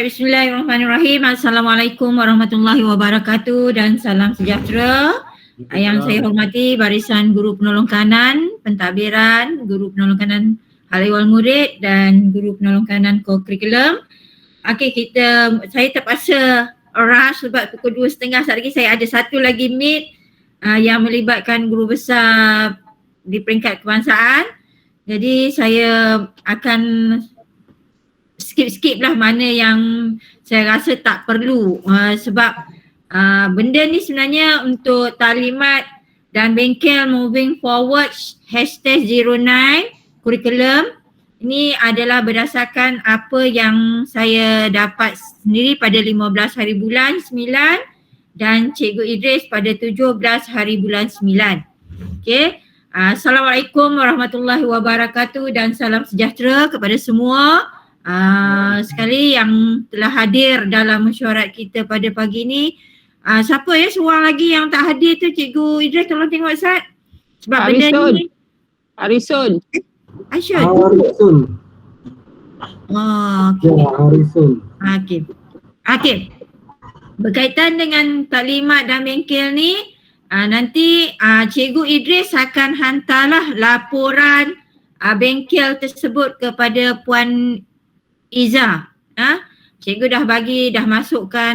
Baik, bismillahirrahmanirrahim. Assalamualaikum warahmatullahi wabarakatuh dan salam sejahtera. Yang saya hormati barisan guru penolong kanan, pentadbiran, guru penolong kanan hal ehwal murid dan guru penolong kanan co-curriculum. Okey, saya terpaksa rush sebab pukul 2.30 saat lagi saya ada satu lagi meet yang melibatkan guru besar di peringkat kebangsaan. Jadi saya akan skip lah mana yang saya rasa tak perlu sebab benda ni sebenarnya untuk taklimat dan bengkel moving forward #09 curriculum ini adalah berdasarkan apa yang saya dapat sendiri pada 15 hari bulan 9 dan Cikgu Idris pada 17 hari bulan 9. Okey. Assalamualaikum warahmatullahi wabarakatuh dan salam sejahtera kepada semua. Sekali yang telah hadir dalam mesyuarat kita pada pagi ni. Siapa seorang lagi yang tak hadir tu, Cikgu Idris tolong tengok Ustaz. Sebab benda ni Arisun. Aisyun. Arisun. Okey. Arisun. Okey. Berkaitan dengan taklimat dan bengkel ni, nanti Cikgu Idris akan hantarlah laporan bengkel tersebut kepada Puan Iza. Cikgu dah masukkan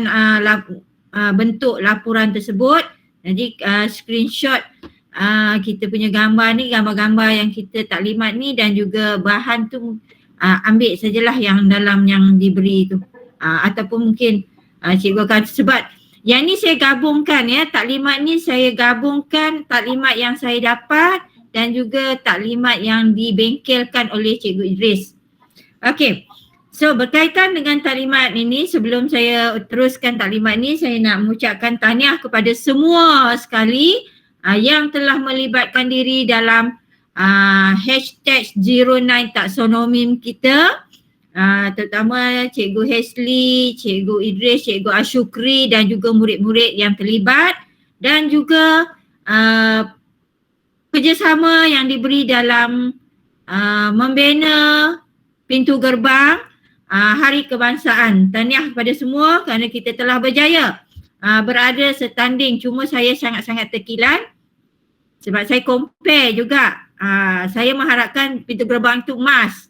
bentuk laporan tersebut. Jadi screenshot kita punya gambar ni, gambar-gambar yang kita taklimat ni dan juga bahan tu ambil sajalah yang dalam yang diberi tu. Ataupun mungkin cikgu akan sebab yang ni saya gabungkan taklimat ni saya gabungkan taklimat yang saya dapat dan juga taklimat yang dibengkelkan oleh Cikgu Idris. Okey. So berkaitan dengan taklimat ini, sebelum saya teruskan taklimat ni, saya nak mengucapkan tahniah kepada semua sekali yang telah melibatkan diri dalam #09 taksonomi kita, terutama Cikgu Hesley, Cikgu Idris, Cikgu Ashukri dan juga murid-murid yang terlibat dan juga kerjasama yang diberi dalam membina pintu gerbang Hari Kebangsaan. Tahniah kepada semua kerana kita telah berjaya berada setanding. Cuma saya sangat-sangat terkilan sebab saya compare juga. Saya mengharapkan pintu gerbang itu emas.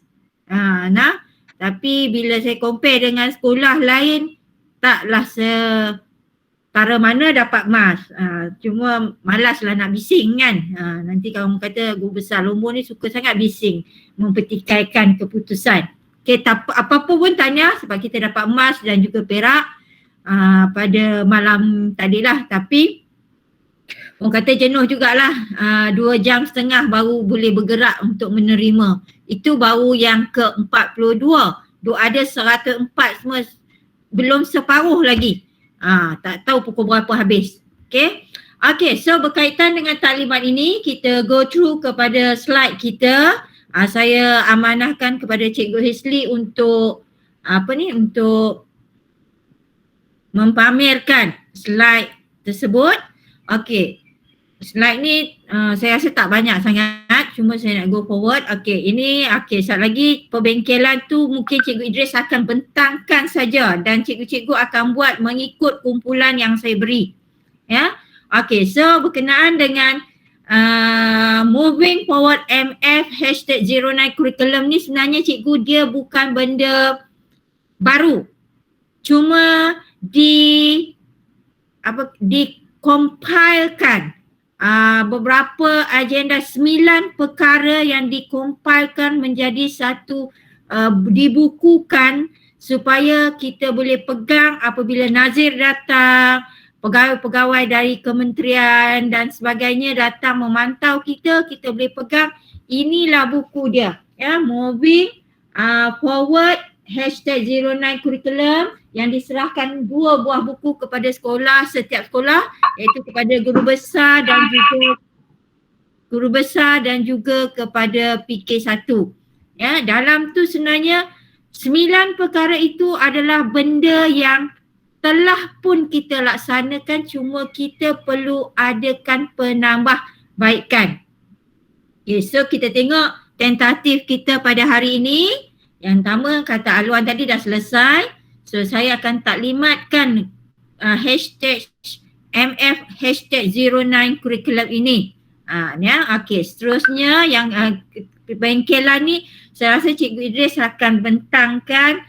Tapi bila saya compare dengan sekolah lain, taklah setara mana dapat emas. Cuma malaslah nak bising kan. Nanti kalau kata guru besar Lombok ni suka sangat bising mempertikaikan keputusan. Okay, apa-apa pun tanya sebab kita dapat emas dan juga perak pada malam tadilah. Tapi orang kata jenuh jugalah, 2.5 jam baru boleh bergerak untuk menerima. Itu baru yang ke-42. Ada 104 semua belum separuh lagi. Tak tahu pukul berapa habis. Okay, so berkaitan dengan taklimat ini, kita go through kepada slide kita. Saya amanahkan kepada Cikgu Hesley untuk untuk mempamerkan slide tersebut. Okey. Slide ni saya rasa tak banyak sangat, cuma saya nak go forward. Okey, ini sekejap lagi pembengkelan tu mungkin Cikgu Idris akan bentangkan saja dan cikgu-cikgu akan buat mengikut kumpulan yang saya beri. Ya. Okey, so berkenaan dengan moving forward MF #09 curriculum ni sebenarnya cikgu dia bukan benda baru. Cuma dikompilekan beberapa agenda 9 perkara yang dikompilekan menjadi satu dibukukan supaya kita boleh pegang apabila nazir datang, pegawai-pegawai dari kementerian dan sebagainya datang memantau kita boleh pegang. Inilah buku dia, moving forward #09 curriculum yang diserahkan 2 buah buku kepada setiap sekolah, iaitu kepada guru besar dan juga kepada PK1. Dalam tu sebenarnya 9 perkara itu adalah benda yang telah pun kita laksanakan, cuma kita perlu adakan penambahbaikan. Okay, so kita tengok tentatif kita pada hari ini. Yang pertama kata haluan tadi dah selesai. So saya akan taklimatkan hashtag MF hashtag 09 curriculum ini. Okey, seterusnya yang bengkelan ni saya rasa Cikgu Idris akan bentangkan,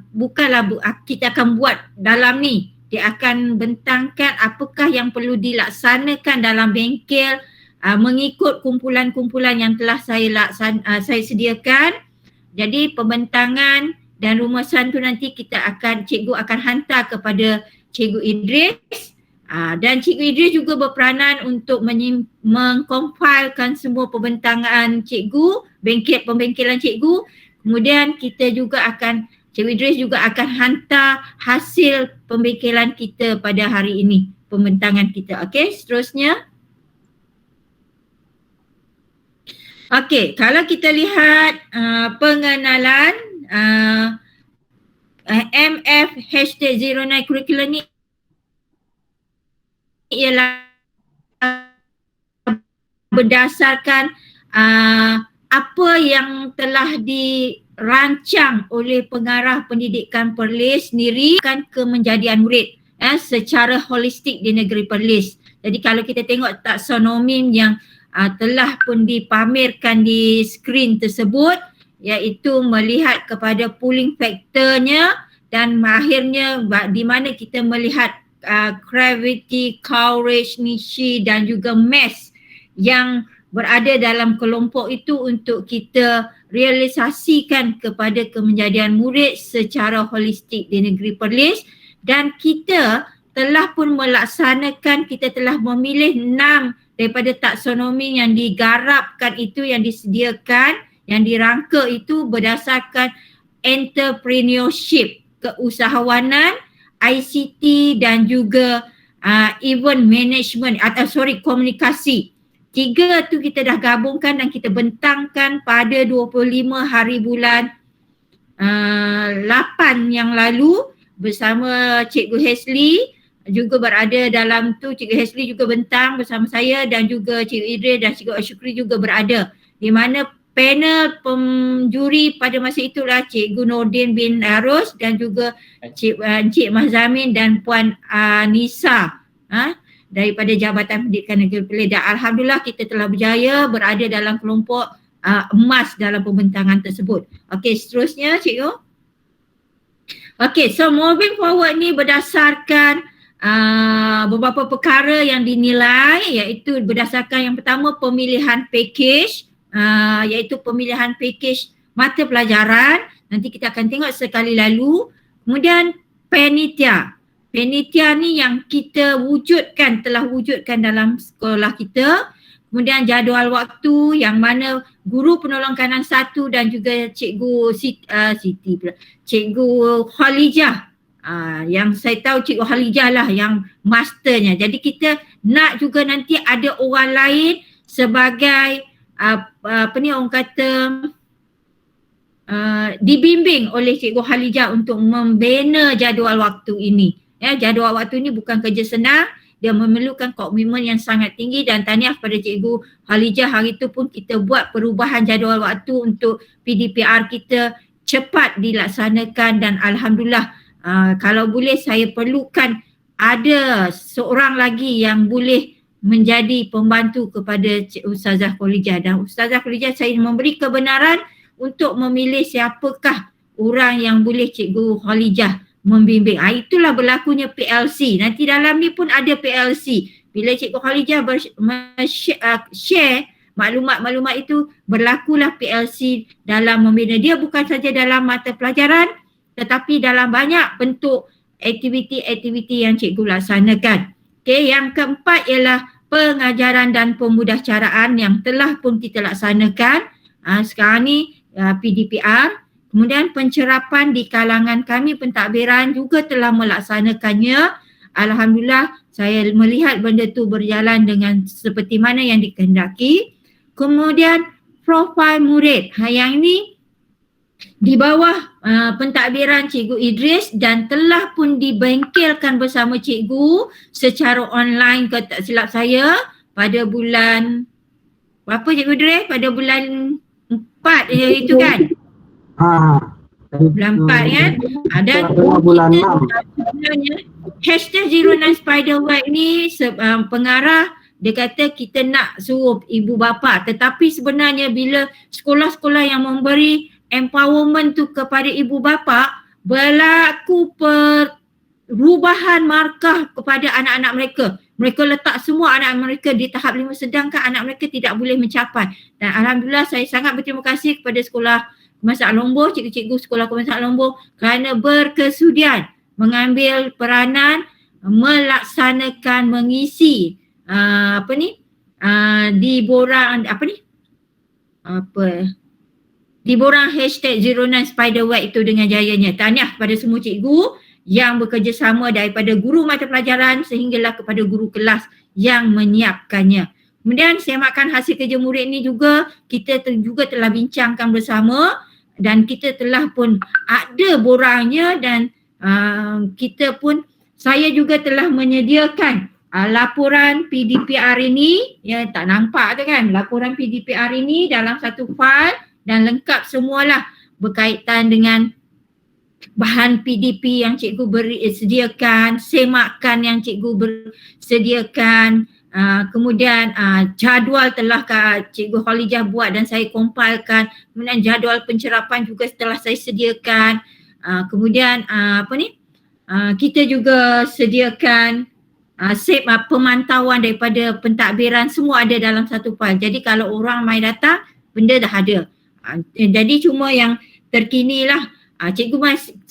bukanlah kita akan buat dalam ni. Dia akan bentangkan apakah yang perlu dilaksanakan dalam bengkel mengikut kumpulan-kumpulan yang telah saya sediakan. Jadi pembentangan dan rumusan tu nanti cikgu akan hantar kepada Cikgu Idris. Dan Cikgu Idris juga berperanan untuk mengkompilekan semua pembentangan cikgu, pembengkelan cikgu. Kemudian Cikgu Idris juga akan hantar hasil pembengkelan kita pada hari ini, pembentangan kita. Okey, seterusnya. Okey, kalau kita lihat pengenalan MF hashtag 09 curriculum ni ialah berdasarkan apa yang telah dirancang oleh pengarah pendidikan Perlis sendiri kan kemenjadian murid secara holistik di negeri Perlis. Jadi kalau kita tengok taksonomi yang telah pun dipamerkan di skrin tersebut, iaitu melihat kepada pooling factornya dan akhirnya di mana kita melihat gravity, courage, niche dan juga mass yang berada dalam kelompok itu untuk kita realisasikan kepada kemenjadian murid secara holistik di negeri Perlis. Dan kita telah pun melaksanakan, kita telah memilih 6 daripada taksonomi yang digarapkan itu, yang disediakan, yang dirangka itu berdasarkan entrepreneurship, keusahawanan, ICT dan juga event management komunikasi. 3 tu kita dah gabungkan dan kita bentangkan pada 25 hari bulan 8 yang lalu bersama Cikgu Hesley juga berada dalam tu. Cikgu Hesley juga bentang bersama saya dan juga Cikgu Idris dan Cikgu Asyukri juga berada, di mana panel penjuri pada masa itulah Cikgu Nordin bin Arus dan juga Encik Mahzamin dan Puan Nisa daripada Jabatan Pendidikan Negeri Perlis. Dan alhamdulillah kita telah berjaya berada dalam kelompok emas dalam pembentangan tersebut. Okey, seterusnya cikgu. Okey, so moving forward ni berdasarkan beberapa perkara yang dinilai, iaitu berdasarkan yang pertama pemilihan package, iaitu pemilihan package mata pelajaran. Nanti kita akan tengok sekali lalu. Kemudian panitia. Panitia ni yang kita telah wujudkan dalam sekolah kita. Kemudian jadual waktu yang mana guru penolong kanan 1 dan juga Cikgu Siti pula, Cikgu Khalijah. Yang saya tahu Cikgu Khalijah lah yang masternya. Jadi kita nak juga nanti ada orang lain sebagai dibimbing oleh Cikgu Khalijah untuk membina jadual waktu ini. Jadual waktu ini bukan kerja senang, dia memerlukan komitmen yang sangat tinggi, dan tahniah kepada Cikgu Khalijah. Hari itu pun kita buat perubahan jadual waktu untuk PDPR kita cepat dilaksanakan, dan alhamdulillah kalau boleh saya perlukan ada seorang lagi yang boleh menjadi pembantu kepada Ustazah Khalijah, dan Ustazah Khalijah saya memberi kebenaran untuk memilih siapakah orang yang boleh Cikgu Khalijah membimbing. Itulah berlakunya PLC. Nanti dalam ni pun ada PLC. Bila Cikgu Khalijah share maklumat-maklumat itu, berlakulah PLC dalam membina. Dia bukan saja dalam mata pelajaran tetapi dalam banyak bentuk aktiviti-aktiviti yang cikgu laksanakan. Okey, yang keempat ialah pengajaran dan pembudayaan yang telah pun kita laksanakan. Sekarang ni PDPR. Kemudian pencerapan di kalangan kami pentadbiran juga telah melaksanakannya. Alhamdulillah saya melihat benda tu berjalan dengan seperti mana yang dikehendaki. Kemudian profil murid. Yang ini di bawah pentadbiran Cikgu Idris dan telah pun dibengkelkan bersama cikgu secara online, kalau tak silap saya pada bulan berapa Cikgu Idris? Pada bulan 4 itu kan? bulan 4 kan. Dan bulan kita 6. sebenarnya #09spiderweb ni pengarah dia kata kita nak suruh ibu bapa, tetapi sebenarnya bila sekolah-sekolah yang memberi empowerment tu kepada ibu bapa, berlaku perubahan markah kepada anak-anak mereka. Mereka letak semua anak mereka di tahap 5 sedangkan anak mereka tidak boleh mencapai. Dan alhamdulillah saya sangat berterima kasih kepada sekolah Kebangsaan Lombok, cikgu-cikgu sekolah Kebangsaan Lombok kerana berkesudian mengambil peranan melaksanakan mengisi di borang di borang #09spiderweb itu dengan jayanya. Tahniah kepada semua cikgu yang bekerjasama daripada guru mata pelajaran sehinggalah kepada guru kelas yang menyiapkannya. Kemudian semakan hasil kerja murid ni juga kita juga telah bincangkan bersama dan kita telah pun ada borangnya dan saya juga telah menyediakan laporan PDPR ini, ya tak nampak tu kan, laporan PDPR ini dalam satu fail dan lengkap semualah berkaitan dengan bahan PDP yang cikgu sediakan, semakan yang cikgu bersediakan, kemudian jadual telah Cikgu Khalijah buat dan saya compilkan, kemudian jadual pencerapan juga telah saya sediakan, kemudian kita juga sediakan pemantauan daripada pentadbiran, semua ada dalam satu file. Jadi kalau orang mai datang, benda dah ada. Jadi cuma yang terkini lah, cikgu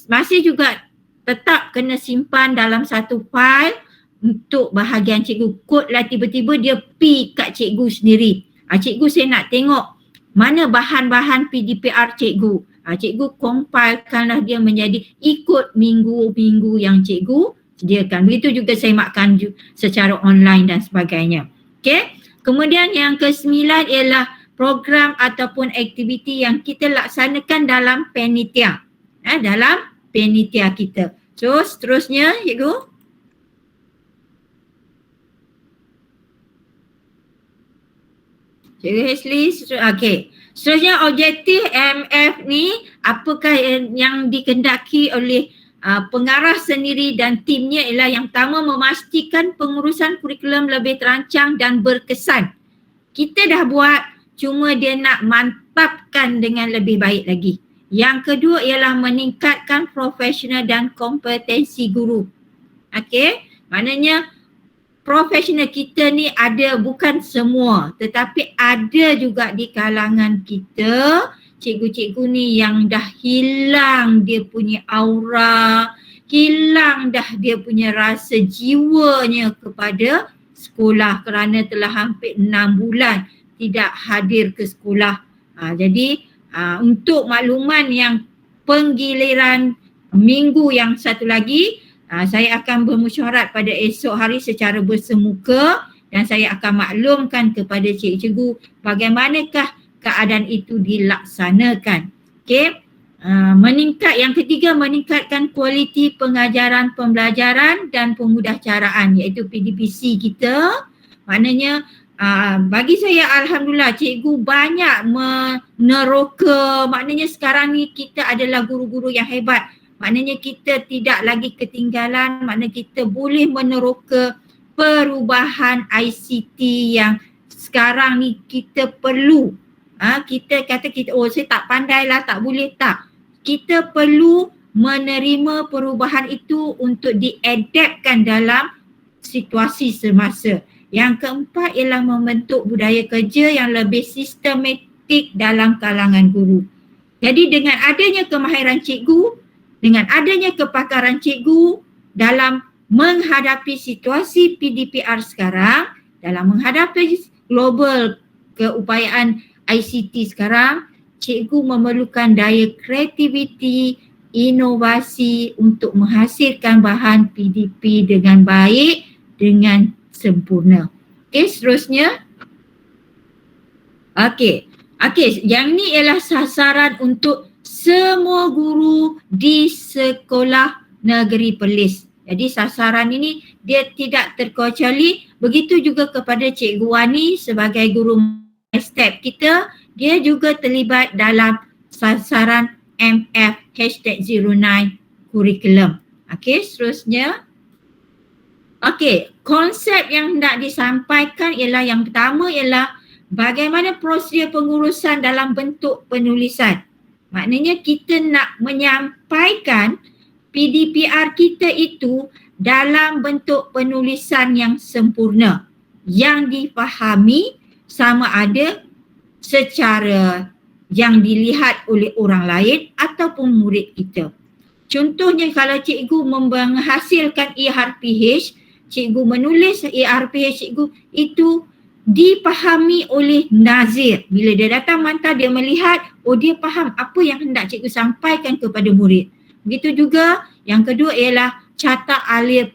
masih juga tetap kena simpan dalam satu file untuk bahagian cikgu. Kod lah tiba-tiba dia pi kat cikgu sendiri. Cikgu saya nak tengok mana bahan-bahan PDPR cikgu. Cikgu compilekanlah dia menjadi ikut minggu-minggu yang cikgu sediakan. Begitu juga saya makan secara online dan sebagainya. Okey. Kemudian yang ke-9 ialah program ataupun aktiviti yang kita laksanakan dalam panitia. Dalam panitia kita. So seterusnya cikgu. Cikgu Hasli, okey. Seterusnya objektif MF ni apakah yang dikendaki oleh pengarah sendiri dan timnya ialah yang pertama memastikan pengurusan kurikulum lebih terancang dan berkesan. Kita dah buat, cuma dia nak mantapkan dengan lebih baik lagi. Yang kedua ialah meningkatkan profesional dan kompetensi guru. Okey, maknanya profesional kita ni ada, bukan semua, tetapi ada juga di kalangan kita cikgu-cikgu ni yang dah hilang dia punya aura, hilang dah dia punya rasa jiwanya kepada sekolah kerana telah hampir 6 bulan tidak hadir ke sekolah. Jadi untuk makluman yang penggiliran minggu yang satu lagi, saya akan bermesyuarat pada esok hari secara bersemuka dan saya akan maklumkan kepada cikgu bagaimanakah keadaan itu dilaksanakan. Okey. Yang ketiga, meningkatkan kualiti pengajaran, pembelajaran dan pemudahcaraan iaitu PDPC kita. Maknanya bagi saya alhamdulillah cikgu banyak meneroka, maknanya sekarang ni kita adalah guru-guru yang hebat. Maknanya kita tidak lagi ketinggalan, maknanya kita boleh meneroka perubahan ICT yang sekarang ni kita perlu. Kita kata saya tak pandai lah, tak boleh, tak. Kita perlu menerima perubahan itu untuk diadaptkan dalam situasi semasa. Yang keempat ialah membentuk budaya kerja yang lebih sistematik dalam kalangan guru. Jadi dengan adanya kemahiran cikgu, dengan adanya kepakaran cikgu dalam menghadapi situasi PDPR sekarang, dalam menghadapi global keupayaan ICT sekarang, cikgu memerlukan daya kreativiti, inovasi untuk menghasilkan bahan PDP dengan baik, dengan sempurna. Okey, seterusnya. Okey, yang ni ialah sasaran untuk semua guru di sekolah negeri Perlis. Jadi sasaran ini dia tidak terkecuali, begitu juga kepada Cikgu Wani sebagai guru step kita, dia juga terlibat dalam sasaran MF #09 curriculum. Okey, seterusnya. Okey, konsep yang hendak disampaikan ialah yang pertama ialah bagaimana prosedur pengurusan dalam bentuk penulisan. Maknanya kita nak menyampaikan PDPR kita itu dalam bentuk penulisan yang sempurna, yang difahami sama ada secara yang dilihat oleh orang lain ataupun murid kita. Contohnya kalau cikgu menghasilkan ERPH, cikgu menulis ERPH cikgu itu dipahami oleh nazir. Bila dia datang mantap, dia melihat, oh dia faham apa yang hendak cikgu sampaikan kepada murid. Begitu juga yang kedua ialah carta alir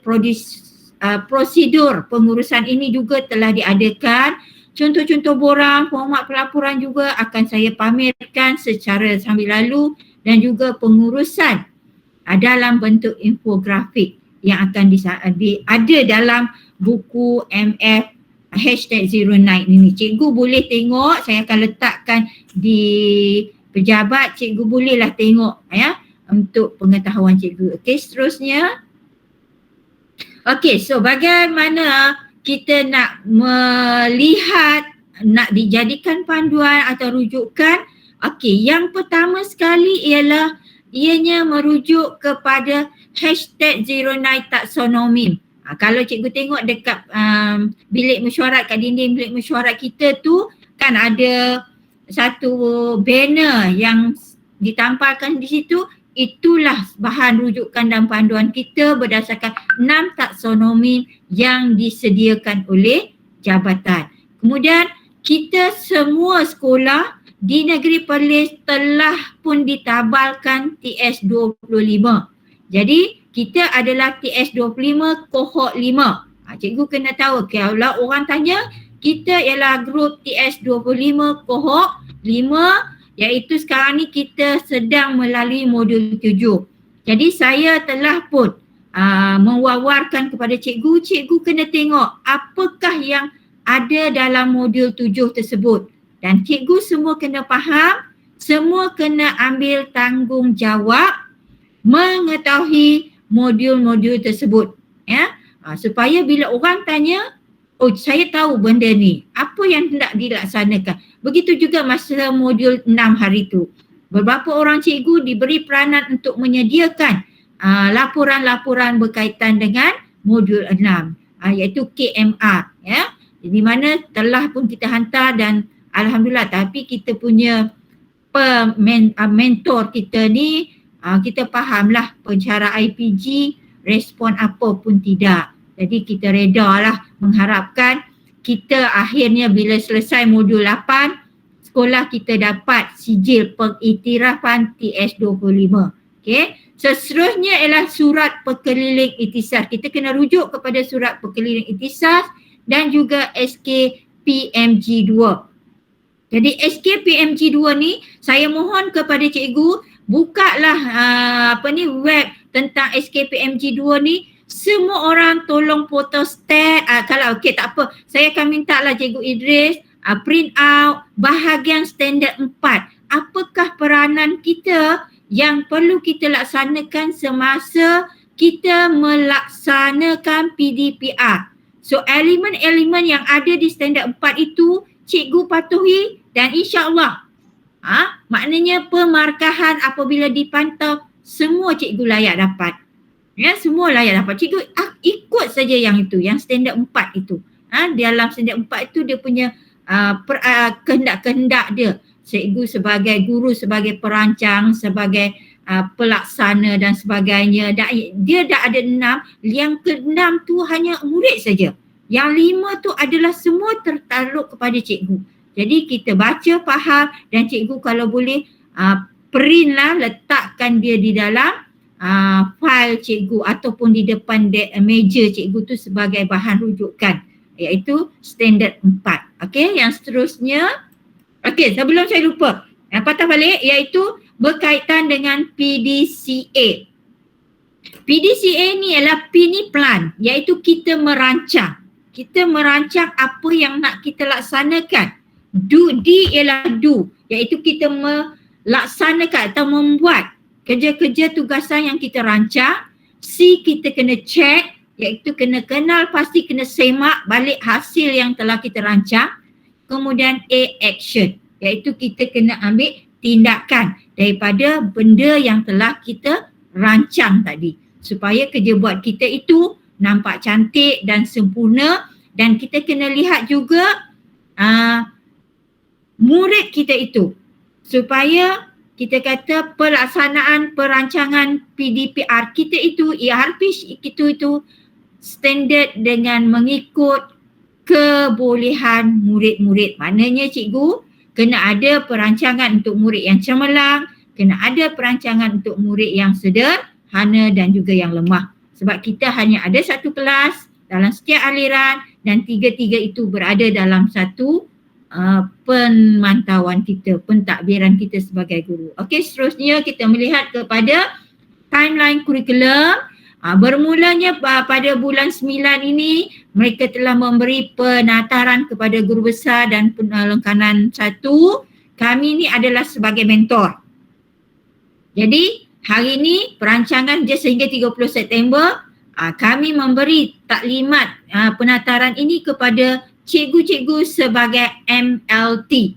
prosedur pengurusan ini juga telah diadakan. Contoh-contoh borang, format pelaporan juga akan saya pamerkan secara sambil lalu dan juga pengurusan dalam bentuk infografik yang akan ada dalam buku MF #09 ini. Cikgu boleh tengok, saya akan letakkan di pejabat, cikgu bolehlah tengok ya untuk pengetahuan cikgu. Okey, seterusnya. Okey, so bagaimana kita nak melihat, nak dijadikan panduan atau rujukan? Okey, yang pertama sekali ialah ianya merujuk kepada #09 taksonomi. Kalau cikgu tengok dekat bilik mesyuarat, kat dinding bilik mesyuarat kita tu kan ada satu banner yang ditampalkan di situ. Itulah bahan rujukan dan panduan kita berdasarkan 6 taksonomi yang disediakan oleh jabatan. Kemudian kita semua sekolah di Negeri Perlis telah pun ditabalkan TS25. Jadi kita adalah TS25 kohort 5. Cikgu kena tahu, kalau orang tanya, kita ialah grup TS25 kohort 5, iaitu sekarang ni kita sedang melalui modul 7. Jadi saya telah pun mewawarkan kepada cikgu, cikgu kena tengok apakah yang ada dalam modul 7 tersebut. Dan cikgu semua kena faham, semua kena ambil tanggungjawab mengetahui modul-modul tersebut. Ya, supaya bila orang tanya, oh saya tahu benda ni, apa yang hendak dilaksanakan. Begitu juga masa modul 6 hari tu. Beberapa orang cikgu diberi peranan untuk menyediakan laporan-laporan berkaitan dengan modul 6, iaitu KMR. Ya, di mana telah pun kita hantar dan alhamdulillah, tapi kita punya mentor kita ni, kita fahamlah pencara IPG respon apa pun tidak. Jadi kita reda lah mengharapkan kita akhirnya bila selesai modul 8, sekolah kita dapat sijil pengiktirafan TS25. Okay. Seterusnya ialah surat perkeliling ikhtisas. Kita kena rujuk kepada surat perkeliling ikhtisas dan juga SKPMG 2. Jadi SKPMG 2 ni saya mohon kepada cikgu, bukalah web tentang SKPMG 2 ni. Semua orang tolong photostat. Kalau okey tak apa, saya akan minta lah Cikgu Idris print out bahagian standard 4. Apakah peranan kita yang perlu kita laksanakan semasa kita melaksanakan PDPR. So elemen-elemen yang ada di standard 4 itu cikgu patuhi dan insya-Allah maknanya pemarkahan apabila dipantau semua cikgu layak dapat. Ya, semua layak dapat. Cikgu ikut saja yang itu, yang standard 4 itu. Dalam standard 4 itu dia punya kehendak-kehendak dia. Cikgu sebagai guru, sebagai perancang, sebagai pelaksana dan sebagainya. Dia dah ada 6, yang ke-6 tu hanya murid saja. Yang 5 tu adalah semua tertakluk kepada cikgu. Jadi kita baca, faham dan cikgu kalau boleh print lah, letakkan dia di dalam file cikgu ataupun di depan meja cikgu tu sebagai bahan rujukan, iaitu standard 4. Okey, yang seterusnya. Okey, sebelum saya lupa, yang patah balik iaitu berkaitan dengan PDCA. PDCA ni ialah P ni plan, iaitu kita merancang. Kita merancang apa yang nak kita laksanakan. D ialah do, iaitu kita laksanakan atau membuat kerja-kerja tugasan yang kita rancang. C, kita kena check, iaitu kena kenal pasti, kena semak balik hasil yang telah kita rancang. Kemudian A, action, iaitu kita kena ambil tindakan daripada benda yang telah kita rancang tadi, supaya kerja buat kita itu nampak cantik dan sempurna. Dan kita kena lihat juga murid kita itu, supaya kita kata pelaksanaan perancangan PDPR kita itu, ERP itu standard dengan mengikut kebolehan murid-murid. Maknanya cikgu kena ada perancangan untuk murid yang cemerlang, kena ada perancangan untuk murid yang sederhana dan juga yang lemah. Sebab kita hanya ada satu kelas dalam setiap aliran dan tiga-tiga itu berada dalam satu pemantauan kita, pentadbiran kita sebagai guru. Okey, seterusnya kita melihat kepada timeline kurikulum. Bermulanya pada bulan 9 ini, mereka telah memberi penataran kepada guru besar dan penelengkanan 1. Kami ni adalah sebagai mentor. Jadi hari ini perancangan je sehingga 30 September, kami memberi taklimat penataran ini kepada cikgu-cikgu sebagai MLT,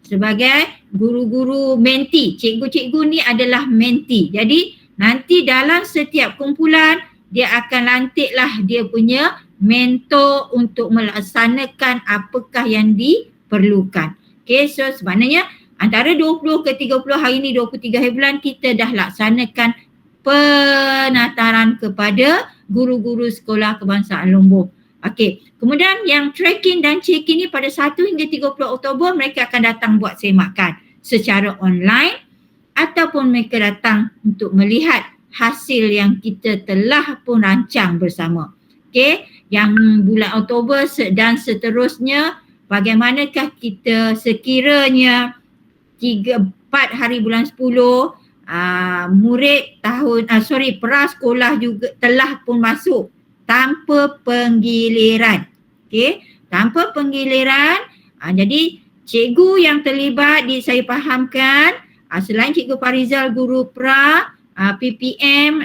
sebagai guru-guru menti. Cikgu-cikgu ni adalah menti. Jadi nanti dalam setiap kumpulan dia akan lantiklah dia punya mentor untuk melaksanakan apakah yang diperlukan. Okay, so sebenarnya antara 20 ke 30 hari ni, 23 hari bulan, kita dah laksanakan penataran kepada guru-guru sekolah kebangsaan Lombok. Okey, kemudian yang tracking dan check-in ni pada 1 hingga 30 Oktober mereka akan datang buat semakan secara online ataupun mereka datang untuk melihat hasil yang kita telah pun rancang bersama. Okey, yang bulan Oktober dan seterusnya, bagaimanakah kita sekiranya 4 hari bulan 10 murid prasekolah juga telah pun masuk tanpa penggiliran. Okey, tanpa penggiliran. Jadi cikgu yang terlibat saya fahamkan, selain Cikgu Farizal guru pra, PPM,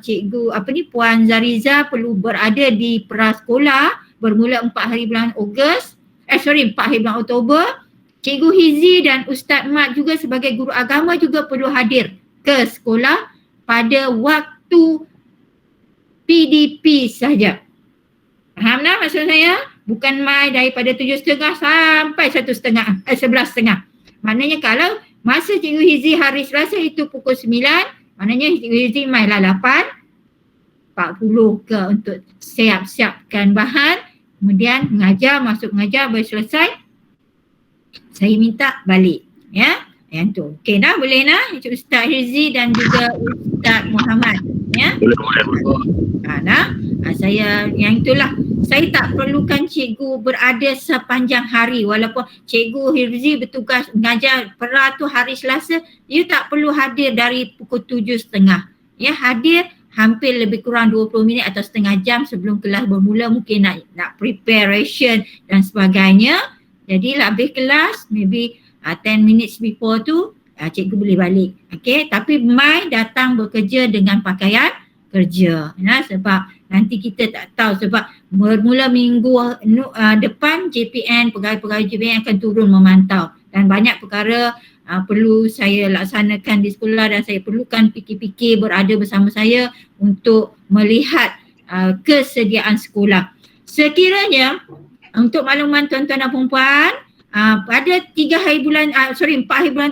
Cikgu Puan Zariza perlu berada di prasekolah bermula 4 hari bulan 4 hari bulan Oktober. Cikgu Hizi dan Ustaz Mat juga sebagai guru agama juga perlu hadir ke sekolah pada waktu PDP sahaja. Faham tak maksud saya? Bukan mai daripada 7.30 sampai 11.30. Maknanya kalau masa Cikgu Hizi hari Selasa itu pukul 9, maknanya Cikgu Hizi mai lah 8.40 ke untuk siap-siapkan bahan. Kemudian mengajar, masuk mengajar, baru selesai. Saya minta balik. Ya, yang tu. Okey dah, boleh dah Ustaz Hizi dan juga Ustaz Muhammad. Ya. Saya yang itulah, saya tak perlukan cikgu berada sepanjang hari, walaupun Cikgu Hirzi bertugas mengajar pra tu hari Selasa, dia tak perlu hadir dari pukul 7.30. Ya, hadir hampir lebih kurang 20 minit atau setengah jam sebelum kelas bermula, mungkin nak preparation dan sebagainya. Jadi habis kelas maybe 10 minutes before tu cikgu boleh balik. Okey, tapi mai datang bekerja dengan pakaian kerja. Sebab nanti kita tak tahu, sebab bermula minggu depan JPN, pegawai-pegawai JPN akan turun memantau dan banyak perkara perlu saya laksanakan di sekolah dan saya perlukan PK-PK berada bersama saya untuk melihat kesediaan sekolah. Sekiranya untuk makluman tuan-tuan dan puan-puan, pada 4 hari bulan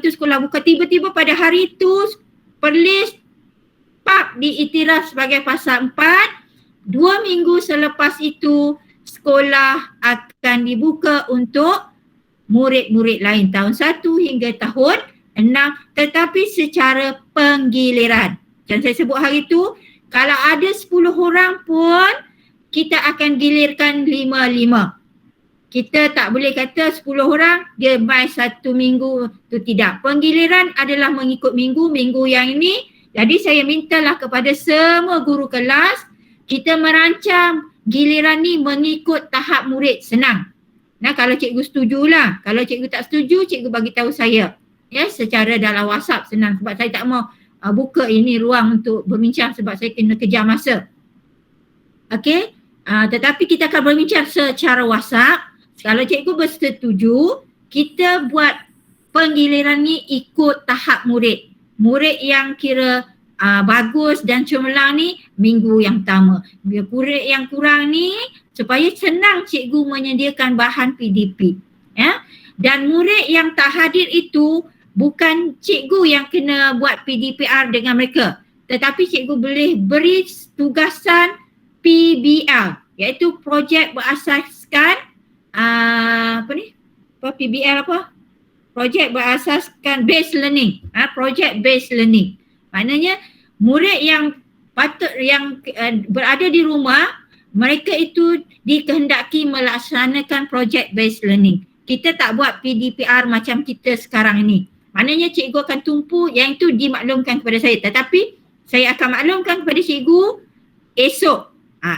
tu sekolah buka, tiba-tiba pada hari tu Perlis PAP diiktiraf sebagai fasa 4. 2 minggu selepas itu sekolah akan dibuka untuk murid-murid lain tahun 1 hingga tahun 6, tetapi secara penggiliran. Macam saya sebut hari tu, kalau ada 10 orang pun kita akan gilirkan 5-5. Kita tak boleh kata 10 orang dia by 1 minggu tu, tidak. Penggiliran adalah mengikut minggu yang ini. Jadi saya mintalah kepada semua guru kelas, kita merancang giliran ni mengikut tahap murid, senang. Nah, kalau cikgu setujulah. Kalau cikgu tak setuju, cikgu bagi tahu saya. ya, secara dalam WhatsApp senang sebab saya tak mau buka ini ruang untuk berbincang sebab saya kena kejar masa. Okey, tetapi kita akan berbincang secara WhatsApp. Kalau cikgu bersetuju, kita buat penggiliran ni ikut tahap murid. Murid yang kira bagus dan cemerlang ni minggu yang pertama. Murid yang kurang ni supaya senang cikgu menyediakan bahan PDP. Ya. Dan murid yang tak hadir itu bukan cikgu yang kena buat PDPR dengan mereka, tetapi cikgu boleh beri tugasan PBL, iaitu projek berasaskan PBL apa? Projek berasaskan based learning. Projek based learning. Maknanya murid yang berada di rumah, mereka itu dikehendaki melaksanakan projek based learning. Kita tak buat PDPR macam kita sekarang ini. Maknanya cikgu akan tumpu yang itu dimaklumkan kepada saya. Tetapi saya akan maklumkan kepada cikgu esok.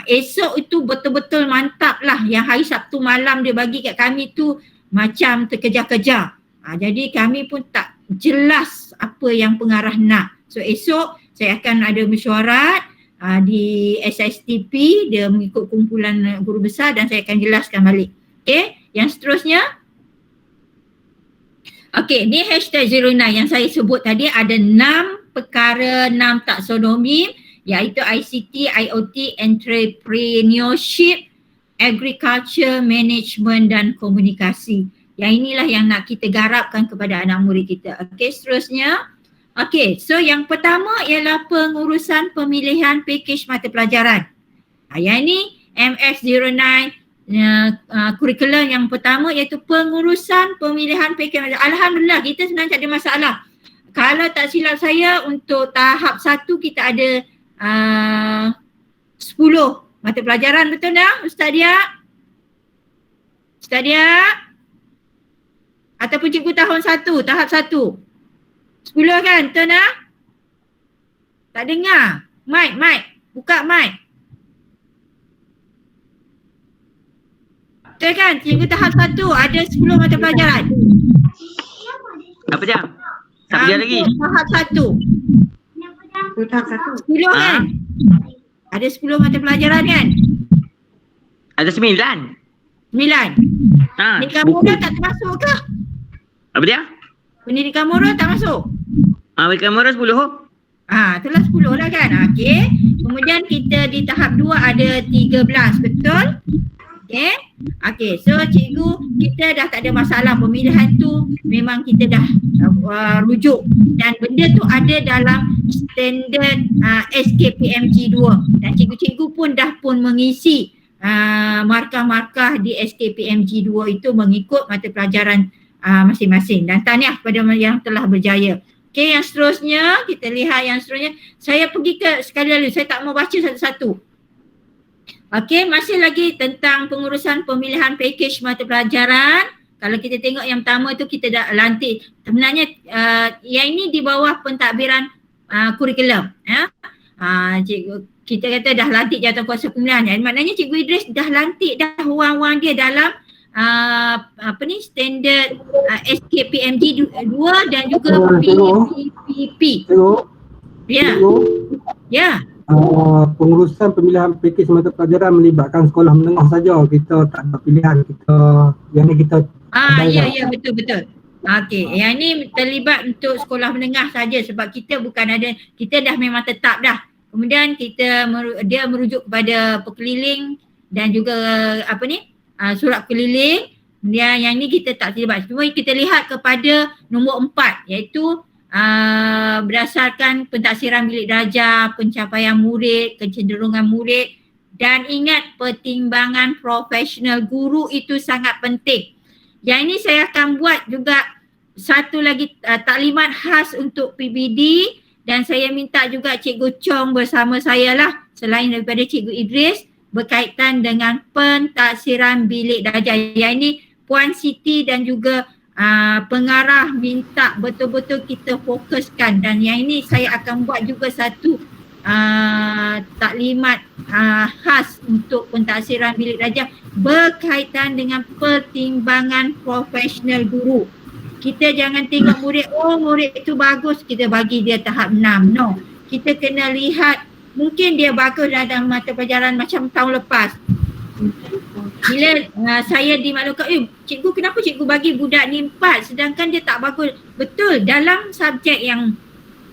Esok itu betul-betul mantap lah. Yang hari Sabtu malam dia bagi kat kami tu macam terkejar-kejar. Jadi kami pun tak jelas apa yang pengarah nak. So esok saya akan ada mesyuarat di SSTP, dia mengikut kumpulan guru besar dan saya akan jelaskan balik. Okay, yang seterusnya. Okay, ni hashtag 09 yang saya sebut tadi ada 6 perkara, 6 taksonomi, iaitu ICT, IoT, entrepreneurship, agriculture, management dan komunikasi. Yang inilah yang nak kita garapkan kepada anak murid kita. Okay, seterusnya. Okay, so yang pertama ialah pengurusan pemilihan pakej mata pelajaran. Yang ini MF09 kurikulum yang pertama iaitu pengurusan pemilihan pakej mata pelajaran. Alhamdulillah kita sebenarnya tak ada masalah. Kalau tak silap saya untuk tahap 1 kita ada 10 mata pelajaran, betul tak Ustaz Dia? Ustaz Dia? Ataupun cikgu tahun 1, tahap 1. 10 kan, betul tak? Tak dengar. Mic. Buka mic. Betul kan, cikgu tahap 1 ada 10 mata pelajaran. Apa jam? Tak berjalan lagi. Tahap 1. Tahap 1. 10 kan? Ada 10 mata pelajaran kan? Ada 9. 9. Pendidikan Buku. moral tak termasuk ke? Apa dia? Pendidikan moral tak masuk? Pendidikan moral 10. Itulah 10 lah kan? Okey. Kemudian kita di tahap 2 ada 13, betul? Okey, so cikgu kita dah tak ada masalah pemilihan tu memang kita dah rujuk dan benda tu ada dalam standard SKPMG 2 dan cikgu-cikgu pun dah mengisi markah-markah di SKPMG 2 itu mengikut mata pelajaran masing-masing dan tahniah kepada yang telah berjaya. Okey, yang seterusnya kita lihat yang seterusnya. Saya pergi ke sekali lalu, saya tak mau baca satu-satu. Okey, masih lagi tentang pengurusan pemilihan pakej mata pelajaran. Kalau kita tengok yang pertama tu kita dah lantik. Sebenarnya yang ini di bawah pentadbiran kurikulum. Cikgu, kita kata dah lantik jawatankuasa pemilihan. Maknanya Cikgu Idris dah lantik dah wang-wang dia dalam standard SKPMG 2 dan juga PPP. Ya. Pengurusan pemilihan pakej mata pelajaran melibatkan sekolah menengah saja. Kita tak ada pilihan. Yang ni kita ya betul. Okey, yang ni terlibat untuk sekolah menengah saja sebab kita dah memang tetap dah. Kemudian dia merujuk kepada pekeliling dan juga surat keliling. Kemudian yang ni kita tak terlibat. Cuma kita lihat kepada nombor 4 iaitu berdasarkan pentaksiran bilik darjah, pencapaian murid, kecenderungan murid dan ingat pertimbangan profesional guru itu sangat penting. Yang ini saya akan buat juga satu lagi taklimat khas untuk PBD dan saya minta juga Cikgu Chong bersama saya lah selain daripada Cikgu Idris berkaitan dengan pentaksiran bilik darjah. Yang ini Puan Siti dan juga pengarah minta betul-betul kita fokuskan dan yang ini saya akan buat juga satu taklimat khas untuk pentaksiran bilik darjah berkaitan dengan pertimbangan profesional guru. Kita jangan tengok murid, oh murid tu bagus, kita bagi dia tahap 6. No. Kita kena lihat, mungkin dia bagus dalam mata pelajaran macam tahun lepas. Bila saya dimaklumkan, cikgu kenapa cikgu bagi budak ni 4 sedangkan dia tak bagus. Betul, dalam subjek yang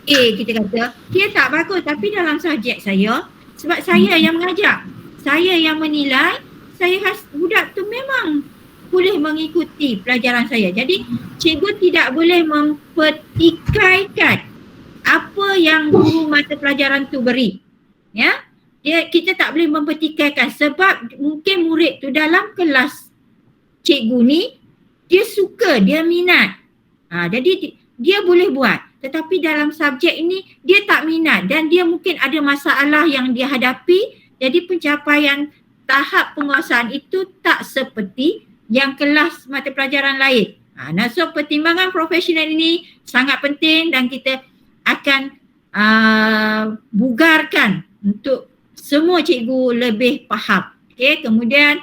A kita kata, dia tak bagus, tapi dalam subjek saya, sebab saya yang mengajar, saya yang menilai, saya budak tu memang boleh mengikuti pelajaran saya. Jadi cikgu tidak boleh mempertikaikan apa yang guru mata pelajaran tu beri. Ya, kita tak boleh mempertikaikan sebab mungkin murid tu dalam kelas cikgu ni dia suka, dia minat. Jadi dia boleh buat. Tetapi dalam subjek ini dia tak minat dan dia mungkin ada masalah yang dia hadapi. Jadi pencapaian tahap penguasaan itu tak seperti yang kelas mata pelajaran lain. So pertimbangan profesional ini sangat penting dan kita akan bugarkan untuk semua cikgu lebih faham. Okey, kemudian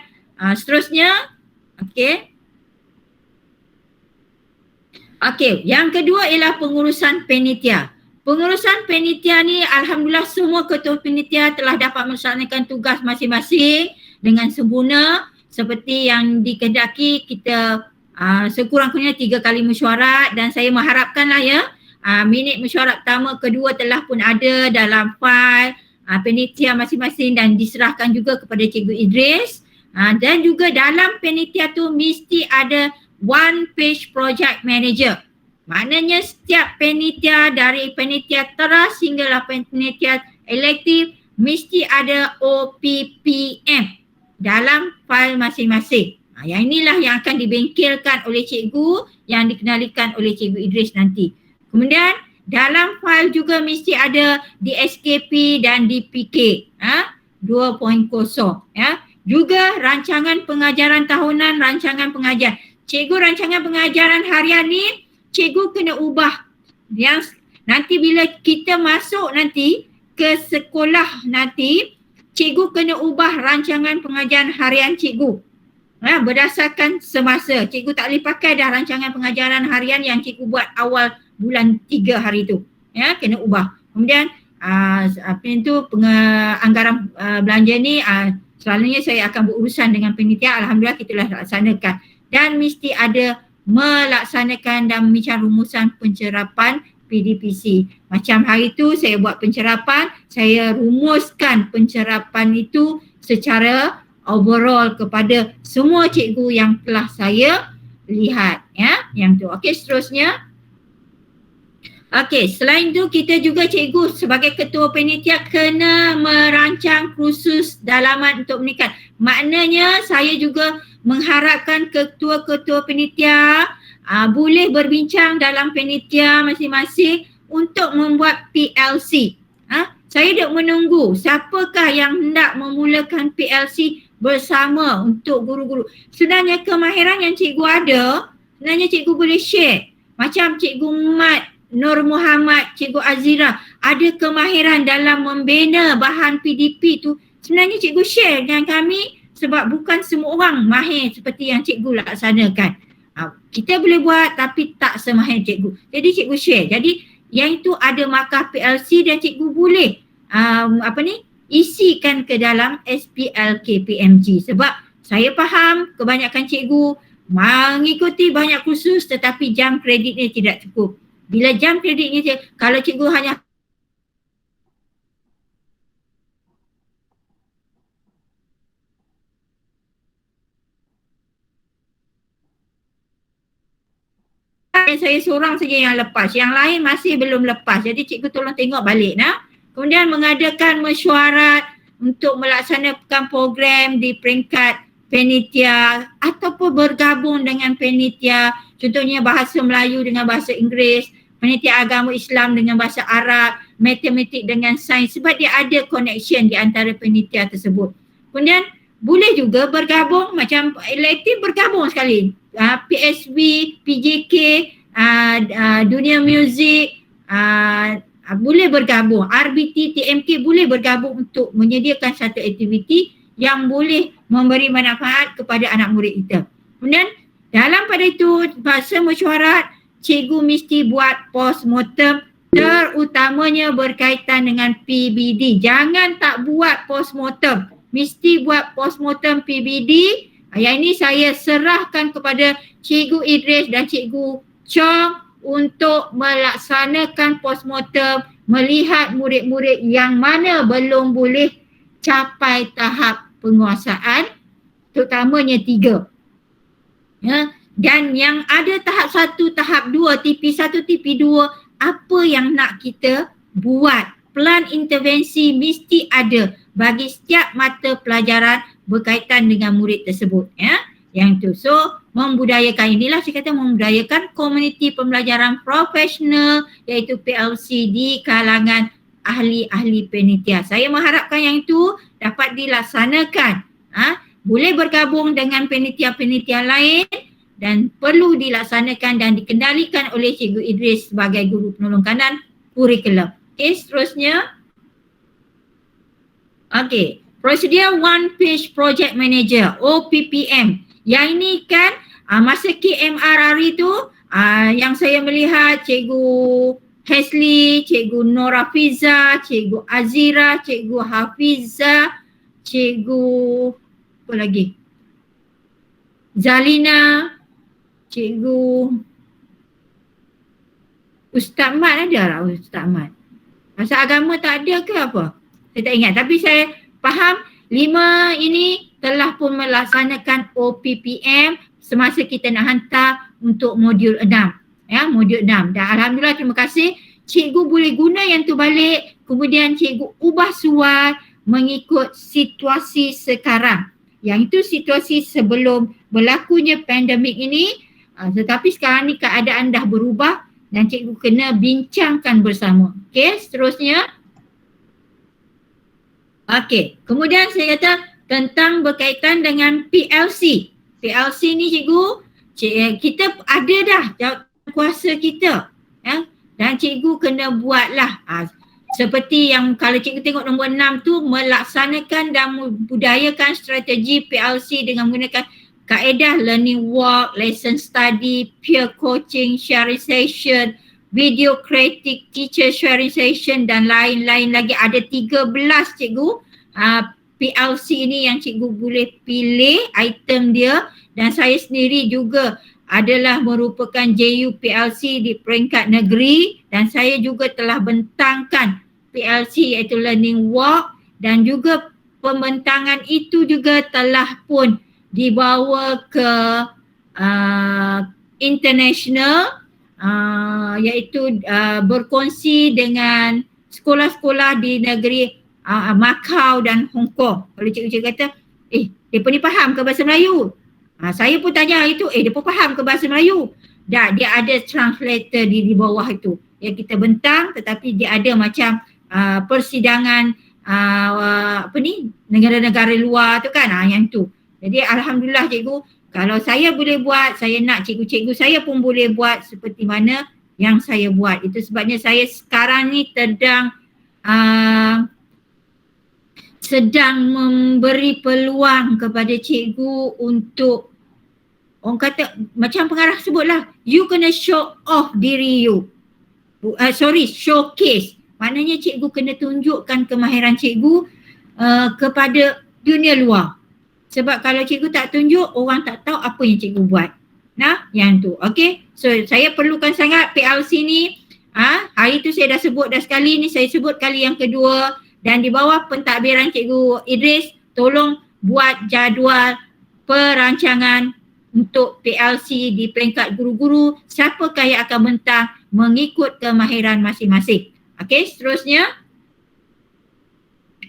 seterusnya, okey. Okey, yang kedua ialah pengurusan panitia. Pengurusan panitia ni alhamdulillah semua ketua panitia telah dapat melaksanakan tugas masing-masing dengan sempurna. Seperti yang dikehendaki, kita sekurang-kurangnya 3 kali mesyuarat dan saya mengharapkanlah ya, minit mesyuarat pertama, kedua telah pun ada dalam fail panitia masing-masing dan diserahkan juga kepada Cikgu Idris. Dan juga dalam panitia tu mesti ada one page project manager. Maknanya setiap panitia dari panitia teras hinggalah panitia elektif mesti ada OPPM dalam fail masing-masing. Yang inilah yang akan dibengkelkan oleh cikgu yang dikenalikan oleh Cikgu Idris nanti. Kemudian dalam fail juga mesti ada DSKP dan DPK 2.0 ya. Juga rancangan pengajaran tahunan, rancangan pengajaran. Cikgu rancangan pengajaran harian ni cikgu kena ubah. Yang nanti bila kita masuk nanti ke sekolah nanti, cikgu kena ubah rancangan pengajaran harian cikgu. Berdasarkan semasa. Cikgu tak boleh pakai dah rancangan pengajaran harian yang cikgu buat awal bulan 3 hari tu. Ya, kena ubah. Kemudian anggaran belanja ni selalunya saya akan berurusan dengan panitia. Alhamdulillah kita telah laksanakan. Dan mesti ada melaksanakan dan membincang rumusan pencerapan PDPC. Macam hari tu saya buat pencerapan, saya rumuskan pencerapan itu secara overall kepada semua cikgu yang telah saya lihat ya, yang tu. Okey, seterusnya. Okey, selain tu kita juga cikgu sebagai ketua panitia kena merancang kursus dalaman untuk meningkat. Maknanya saya juga mengharapkan ketua-ketua panitia boleh berbincang dalam panitia masing-masing untuk membuat PLC. Saya dah menunggu siapakah yang hendak memulakan PLC bersama untuk guru-guru. Sebenarnya kemahiran yang cikgu ada, sebenarnya cikgu boleh share. Macam Cikgu Mat, Nur Muhammad, Cikgu Azira ada kemahiran dalam membina bahan PDP tu. Sebenarnya cikgu share dengan kami sebab bukan semua orang mahir seperti yang cikgu laksanakan. Kita boleh buat tapi tak semahir cikgu. Jadi cikgu share. Jadi yang itu ada markah PLC dan cikgu boleh isikan ke dalam SPLK PMG. Sebab saya faham kebanyakan cikgu mengikuti banyak kursus tetapi jam kreditnya tidak cukup. Bila jam kreditnya, kalau cikgu hanya saya seorang saja yang lepas, yang lain masih belum lepas. Jadi cikgu tolong tengok balik nah. Kemudian mengadakan mesyuarat untuk melaksanakan program di peringkat panitia ataupun bergabung dengan panitia. Contohnya bahasa Melayu dengan bahasa Inggeris, panitia agama Islam dengan bahasa Arab, matematik dengan sains, sebab dia ada connection di antara panitia tersebut. Kemudian boleh juga bergabung macam elektif, bergabung sekali. PSB, PJK, dunia muzik, boleh bergabung. RBT, TMK boleh bergabung untuk menyediakan satu aktiviti yang boleh memberi manfaat kepada anak murid kita. Kemudian Dalam pada itu, bahasa mesyuarat, cikgu mesti buat postmortem terutamanya berkaitan dengan PBD. Jangan tak buat postmortem. Mesti buat postmortem PBD. Yang ini saya serahkan kepada Cikgu Idris dan Cikgu Chong untuk melaksanakan postmortem, melihat murid-murid yang mana belum boleh capai tahap penguasaan, terutamanya 3. Ya, dan yang ada tahap 1, tahap 2, TP1, TP2, apa yang nak kita buat. Plan intervensi mesti ada bagi setiap mata pelajaran berkaitan dengan murid tersebut. Ya. Yang tu. So, membudayakan inilah saya kata membudayakan komuniti pembelajaran profesional iaitu PLC di kalangan ahli-ahli penitia. Saya mengharapkan yang itu dapat dilaksanakan. Boleh bergabung dengan penitia-penitia lain dan perlu dilaksanakan dan dikendalikan oleh Cikgu Idris sebagai guru penolong kanan kurikulum. Okey, seterusnya. Okey, prosedur One Page Project Manager, OPPM. Yang ini kan masa KMR hari tu yang saya melihat Cikgu Hesley, Cikgu Nora Fiza, Cikgu Azira, Cikgu Hafiza, Cikgu apa lagi? Zalina, Cikgu Ustaz Mat ada lah, Ustaz Mat. Pasal agama tak ada ke apa? Saya tak ingat. Tapi saya faham 5 ini telah pun melaksanakan OPPM semasa kita nak hantar untuk modul 6. Ya, modul 6. Dan alhamdulillah terima kasih. Cikgu boleh guna yang tu balik. Kemudian cikgu ubah suai mengikut situasi sekarang. Yang itu situasi sebelum berlakunya pandemik ini. Tetapi sekarang ni keadaan dah berubah dan cikgu kena bincangkan bersama. Okey, seterusnya. Okey, kemudian saya kata tentang berkaitan dengan PLC. PLC ni cikgu, kita ada dah kuasa kita. Ya? Dan cikgu kena buatlah. Seperti yang kalau cikgu tengok nombor 6 tu, melaksanakan dan membudayakan strategi PLC dengan menggunakan kaedah learning walk, lesson study, peer coaching, sharing session, video kritik, teacher sharing session dan lain-lain lagi. Ada 13 cikgu PLC ini yang cikgu boleh pilih item dia dan saya sendiri juga adalah merupakan JU PLC di peringkat negeri dan saya juga telah bentangkan PLC iaitu learning walk dan juga pembentangan itu juga telah pun dibawa ke international iaitu berkongsi dengan sekolah-sekolah di negeri Macau dan Hong Kong. Kalau cikgu-cikgu kata, mereka ni faham ke bahasa Melayu? Saya pun tanya itu, mereka faham ke bahasa Melayu? Dah, dia ada translator di bawah itu yang kita bentang, tetapi dia ada macam persidangan negara-negara luar tu kan, yang tu. Jadi alhamdulillah cikgu, kalau saya boleh buat, saya nak cikgu-cikgu saya pun boleh buat seperti mana yang saya buat. Itu sebabnya saya sekarang ni sedang memberi peluang kepada cikgu untuk, orang kata macam pengarah sebutlah, you kena show off diri you. Showcase. Maknanya cikgu kena tunjukkan kemahiran cikgu kepada dunia luar. Sebab kalau cikgu tak tunjuk, orang tak tahu apa yang cikgu buat. Nah, yang tu. Okay. So, saya perlukan sangat PLC ni. Hari tu saya dah sebut dah sekali ni, saya sebut kali yang kedua. Dan di bawah pentadbiran Cikgu Idris, tolong buat jadual perancangan untuk PLC di peringkat guru-guru. Siapakah yang akan bentang mengikut kemahiran masing-masing. Okay, seterusnya.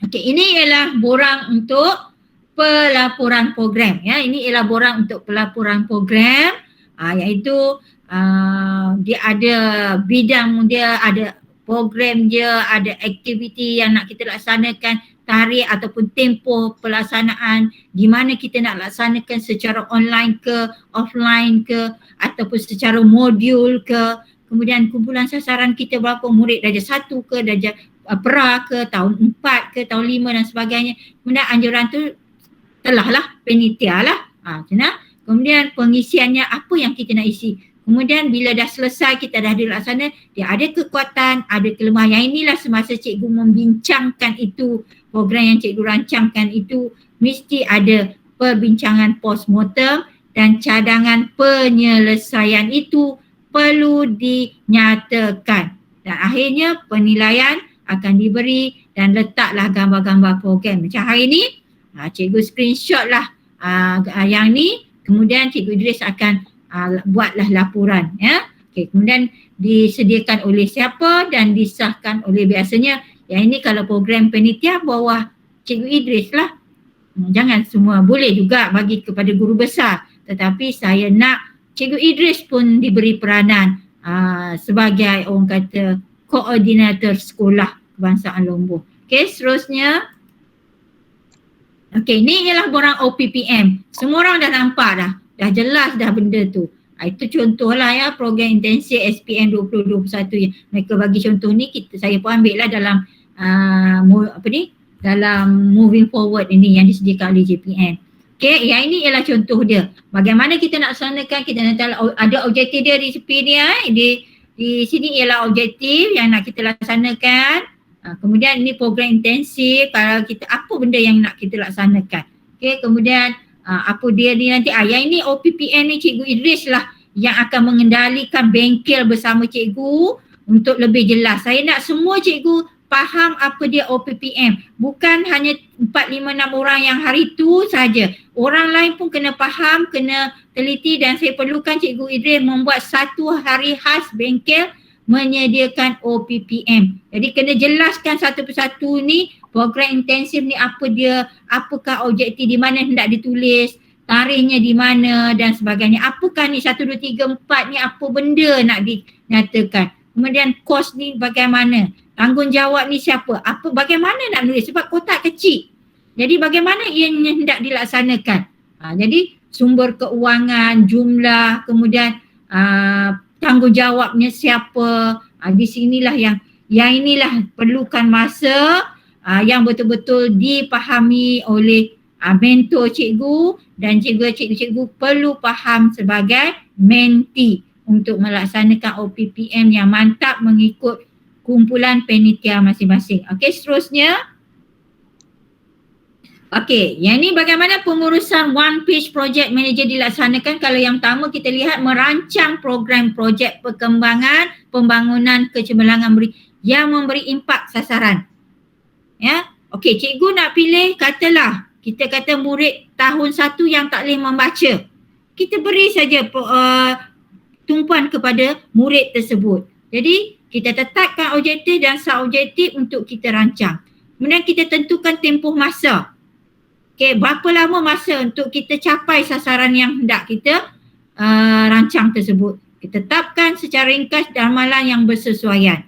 Okay, ini ialah borang untuk pelaporan program. Ya, ini ialah borang untuk pelaporan program. Iaitu dia ada bidang dia, ada program dia, ada aktiviti yang nak kita laksanakan, tarikh ataupun tempoh pelaksanaan, di mana kita nak laksanakan secara online ke, offline ke, ataupun secara modul ke. Kemudian kumpulan sasaran kita berapa murid, darjah 1 ke, darjah pra ke, tahun 4 ke, tahun 5 dan sebagainya. Kemudian anjuran tu telah lah, penitia lah. kemudian pengisiannya apa yang kita nak isi. Kemudian bila dah selesai, kita dah dilaksana, dia ada kekuatan, ada kelemahan. Yang inilah semasa cikgu membincangkan itu, program yang cikgu rancangkan itu, mesti ada perbincangan postmortem dan cadangan penyelesaian itu perlu dinyatakan. Dan akhirnya penilaian akan diberi dan letaklah gambar-gambar program. Macam hari ni, cikgu screenshot lah yang ni, kemudian cikgu Idris akan buatlah laporan, ya. Okey, kemudian disediakan oleh siapa dan disahkan oleh, biasanya yang ini kalau program penitia bawah cikgu Idris lah. Jangan semua, boleh juga bagi kepada guru besar, tetapi saya nak cikgu Idris pun diberi peranan sebagai orang kata koordinator sekolah kebangsaan Lombok. Okey, seterusnya. Okey, ni ialah borang OPPM. Semua orang dah nampak dah jelas dah benda tu. Itu contohlah ya program intensif SPM 2021 yang mereka bagi contoh ni, saya pun ambil lah dalam dalam moving forward ini yang disediakan oleh JPN. Okey, yang ini ialah contoh dia. Bagaimana kita nak laksanakan, kita nak ada objektif dia di tepi ni di sini ialah objektif yang nak kita laksanakan. Kemudian ini program intensif, kalau kita apa benda yang nak kita laksanakan. Okey, kemudian apa dia ni nanti, yang ini OPPM ni cikgu Idris lah yang akan mengendalikan bengkel bersama cikgu untuk lebih jelas. Saya nak semua cikgu faham apa dia OPPM. Bukan hanya 4, 5, 6 orang yang hari tu saja. Orang lain pun kena faham, kena teliti, dan saya perlukan cikgu Idris membuat satu hari khas bengkel menyediakan OPPM. Jadi kena jelaskan satu persatu ni, program intensif ni apa dia, apakah objektif, di mana hendak ditulis, tarikhnya di mana dan sebagainya. Apakah ni 1, 2, 3, 4 ni apa benda nak dinyatakan. Kemudian kos ni bagaimana, tanggungjawab ni siapa, bagaimana nak nulis sebab kotak kecil. Jadi bagaimana ianya hendak dilaksanakan. Jadi sumber keuangan, jumlah, kemudian tanggungjawabnya siapa. Di sinilah yang inilah perlukan masa yang betul-betul dipahami oleh mentor cikgu, dan cikgu perlu faham sebagai mentee untuk melaksanakan OPPM yang mantap mengikut kumpulan penitia masing-masing. Okey, seterusnya. Okey, yang ini bagaimana pengurusan one page project manager dilaksanakan. Kalau yang pertama kita lihat merancang program projek perkembangan pembangunan kecemerlangan yang memberi impak sasaran. Ya, okey, cikgu nak pilih, katalah kita kata murid tahun 1 yang tak boleh membaca. Kita beri saja tumpuan kepada murid tersebut. Jadi kita tetapkan objektif dan subobjektif untuk kita rancang. Kemudian kita tentukan tempoh masa. Okey, berapa lama masa untuk kita capai sasaran yang hendak kita rancang tersebut. Kita tetapkan secara ringkas dan amalan yang bersesuaian.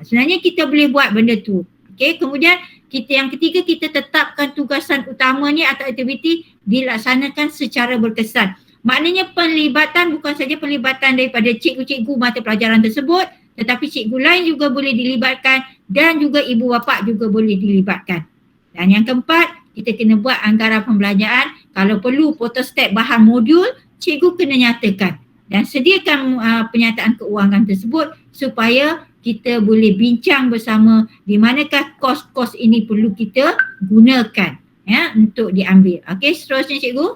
Sebenarnya kita boleh buat benda tu. Okey, kemudian yang ketiga, kita tetapkan tugasan utamanya atau aktiviti dilaksanakan secara berkesan. Maknanya penlibatan bukan saja penlibatan daripada cikgu-cikgu mata pelajaran tersebut, tetapi cikgu lain juga boleh dilibatkan dan juga ibu bapa juga boleh dilibatkan. Dan yang keempat, kita kena buat anggaran pembelajaran. Kalau perlu photostat bahan modul, cikgu kena nyatakan dan sediakan penyataan keuangan tersebut supaya kita boleh bincang bersama di manakah kos-kos ini perlu kita gunakan ya untuk diambil. Okey, seterusnya cikgu.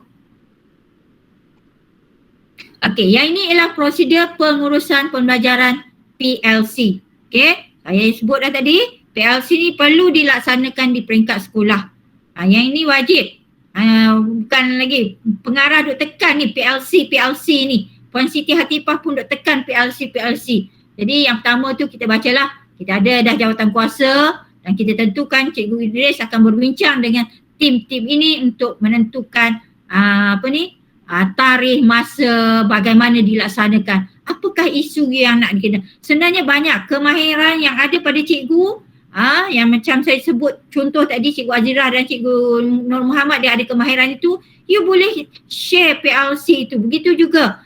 Okey, yang ini ialah prosedur pengurusan pembelajaran PLC. Okey, saya sebut dah tadi, PLC ni perlu dilaksanakan di peringkat sekolah. Yang ini wajib. Bukan lagi pengarah duk tekan ni PLC ni. Puan Siti Hatifah pun duk tekan PLC. Jadi yang pertama tu kita bacalah, kita ada dah jawatan kuasa dan kita tentukan Cikgu Idris akan berbincang dengan tim-tim ini untuk menentukan tarikh, masa, bagaimana dilaksanakan. Apakah isu yang nak dikena. Sebenarnya banyak kemahiran yang ada pada cikgu, yang macam saya sebut contoh tadi Cikgu Azirah dan Cikgu Nur Muhammad, dia ada kemahiran itu, you boleh share PLC itu. Begitu juga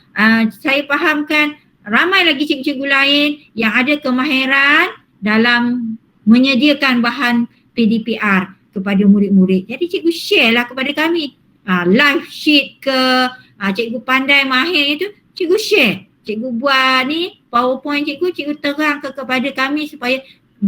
saya fahamkan ramai lagi cikgu-cikgu lain yang ada kemahiran dalam menyediakan bahan PDPR kepada murid-murid. Jadi cikgu share lah kepada kami. Live sheet ke, cikgu pandai mahir itu, cikgu share. Cikgu buat ni PowerPoint cikgu terang kepada kami supaya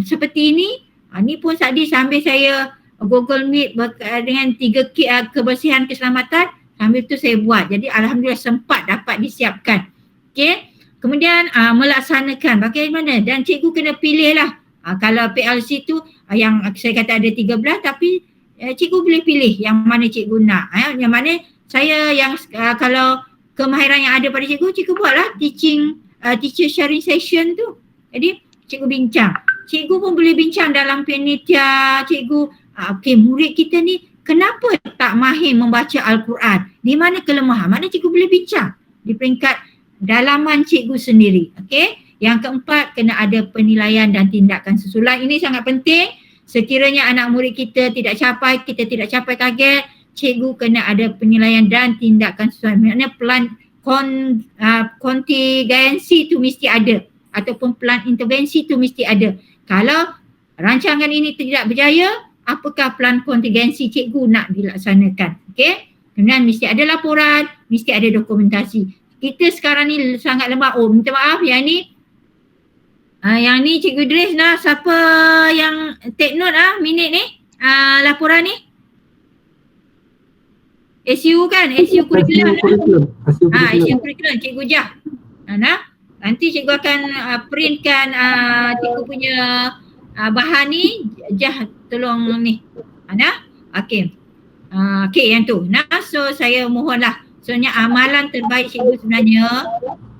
seperti ini. Ni pun tadi sambil saya Google Meet dengan 3K kebersihan keselamatan, sambil tu saya buat. Jadi alhamdulillah sempat dapat disiapkan. Okey. Kemudian melaksanakan bagaimana, dan cikgu kena pilih lah. Kalau PLC tu yang saya kata ada 13, tapi cikgu boleh pilih yang mana cikgu nak. Yang mana saya yang kalau kemahiran yang ada pada cikgu buatlah teacher sharing session tu. Jadi cikgu bincang. Cikgu pun boleh bincang dalam panitia cikgu. Okey, murid kita ni kenapa tak mahir membaca Al-Quran? Di mana kelemahan? Mana cikgu boleh bincang di peringkat dalaman cikgu sendiri. Okey. Yang keempat, kena ada penilaian dan tindakan susulan. Ini sangat penting. Sekiranya anak murid kita tidak capai target, cikgu kena ada penilaian dan tindakan susulan. Maksudnya plan kontingensi tu mesti ada, ataupun plan intervensi tu mesti ada. Kalau rancangan ini tidak berjaya, apakah plan kontingensi cikgu nak dilaksanakan? Okey. Kemudian mesti ada laporan, mesti ada dokumentasi. Kita sekarang ni sangat lemah. Oh, minta maaf yang ni Cikgu Idris lah, siapa yang take note minit ni laporan ni? SU kan? SU curriculum. SU curriculum Cikgu Jah. Nanti cikgu akan printkan cikgu punya bahan ni. Jah tolong ni. Okey. Okey yang tu. So saya mohonlah. Sebenarnya amalan terbaik cikgu sebenarnya,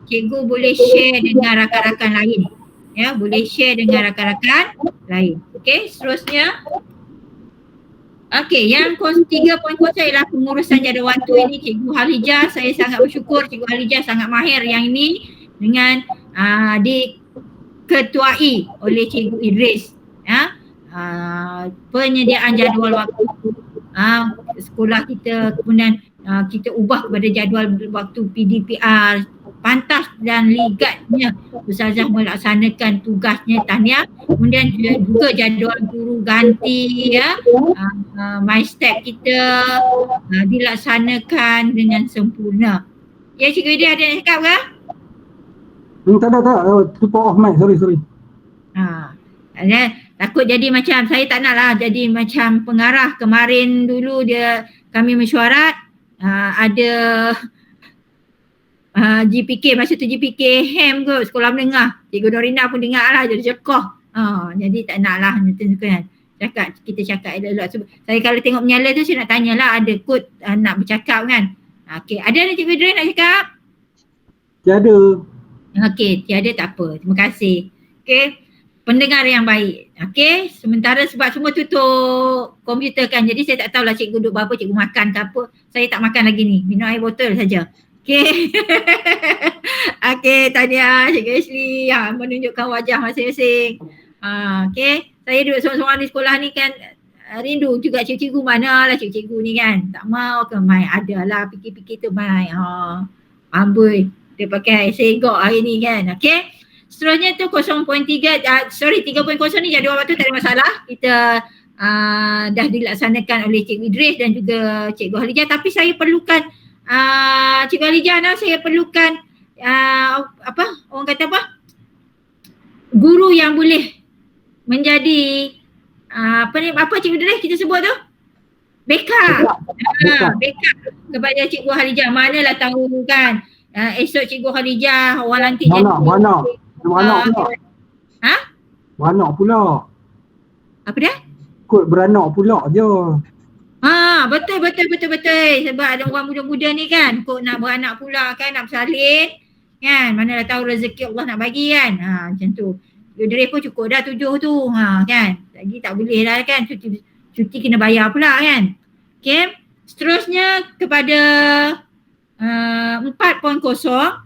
cikgu boleh share dengan rakan-rakan lain. Ya, boleh share dengan rakan-rakan lain. Okey, seterusnya. Okey, yang 3.0 ialah pengurusan jadual waktu ini. Cikgu Halijah, saya sangat bersyukur Cikgu Halijah sangat mahir yang ini dengan diketuai oleh Cikgu Idris. Penyediaan jadual waktu sekolah kita, kemudian kita ubah kepada jadual waktu PDPR, pantas dan ligatnya Ustazah melaksanakan tugasnya tahniah. Kemudian juga jadual guru ganti my step kita dilaksanakan dengan sempurna. Ya Cikgu Ida ada nak cakap ke? Tak. Terlupa off mic, sorry. Takut jadi macam, saya tak nak lah jadi macam pengarah. Kemarin dulu kami mesyuarat, ada GPK, masa tu GPK HEM kot, sekolah menengah. Cikgu Norina pun dengar lah, jadi cekoh. Jadi tak nak lah kan. Kita cakap elok-elok. Saya kalau tengok menyala tu saya nak tanyalah, ada kod nak bercakap kan. Okey, ada Cikgu Idris nak cakap? Tiada. Okey, tiada tak apa. Terima kasih. Okey. Pendengar yang baik. Okey, sementara sebab semua tutup komputer kan, jadi saya tak tahulah cikgu duduk berapa, cikgu makan ke apa. Saya tak makan lagi ni, minum air botol saja. Okey. Okey, tahniah Cikgu Ashley menunjukkan wajah masing-masing. Okey, saya duduk seorang-seorang di sekolah ni kan, rindu juga cikgu-cikgu, manalah cikgu-cikgu ni kan. Tak mau ke mai, adalah fikir-fikir tu mai. Amboi, dia pakai segok hari ni kan. Okey. Seterusnya tu 3.0 ni jadual waktu tak ada masalah. Kita dah dilaksanakan oleh Cikgu Idris dan juga Cikgu Halijah. Tapi saya perlukan Cikgu Halijah, saya perlukan orang kata apa? Guru yang boleh menjadi apa Cikgu Idris kita sebut tu? Backup. Backup kepada Cikgu Halijah. Manalah tahu kan. Esok Cikgu Halijah orang lantik Beranak pula. Beranak pula. Apa dia? Kot beranak pula je. Betul. Sebab ada orang muda-muda ni kan, kok nak beranak pula kan, nak bersalin kan. Manalah tahu rezeki Allah nak bagi kan. Macam tu. Idris pun cukup dah 7 tu. Kan. Lagi tak boleh lah kan. Cuti kena bayar pula kan. Okay. Seterusnya kepada 4.0.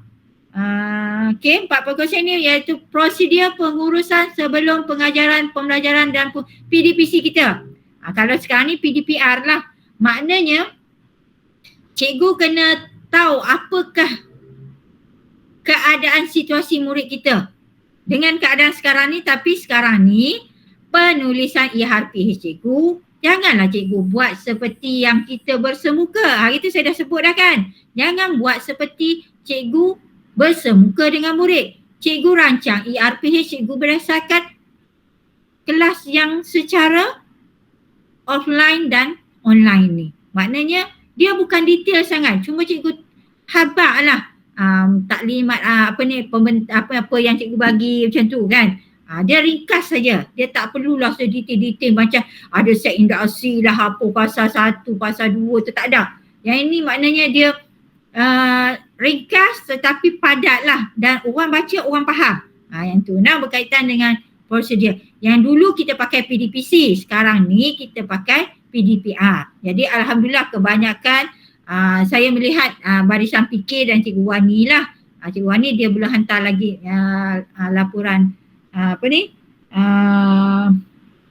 4.0 ni iaitu prosedur pengurusan sebelum pengajaran, pembelajaran dan PDPC kita. Kalau sekarang ni PDPR lah. Maknanya cikgu kena tahu apakah keadaan situasi murid kita dengan keadaan sekarang ni. Tapi sekarang ni penulisan ERPH cikgu janganlah cikgu buat seperti yang kita bersemuka. Hari tu saya dah sebut dah kan. Jangan buat seperti cikgu bersemuka dengan murid. Cikgu rancang ERPH cikgu berdasarkan kelas yang secara offline dan online ni. Maknanya dia bukan detail sangat. Cuma cikgu habaq lah taklimat apa yang cikgu bagi macam tu kan. Dia ringkas saja. Dia tak perlulah sedetail-detail macam ada set induksi lah apa pasal 1, pasal 2 tu tak ada. Yang ini maknanya dia ringkas tetapi padat lah dan orang baca orang faham. Yang tu nah berkaitan dengan prosedur. Yang dulu kita pakai PDPC, sekarang ni kita pakai PDPR. Jadi alhamdulillah kebanyakan saya melihat barisan fikir dan Cikgu Wani lah. Cikgu Wani dia boleh hantar lagi laporan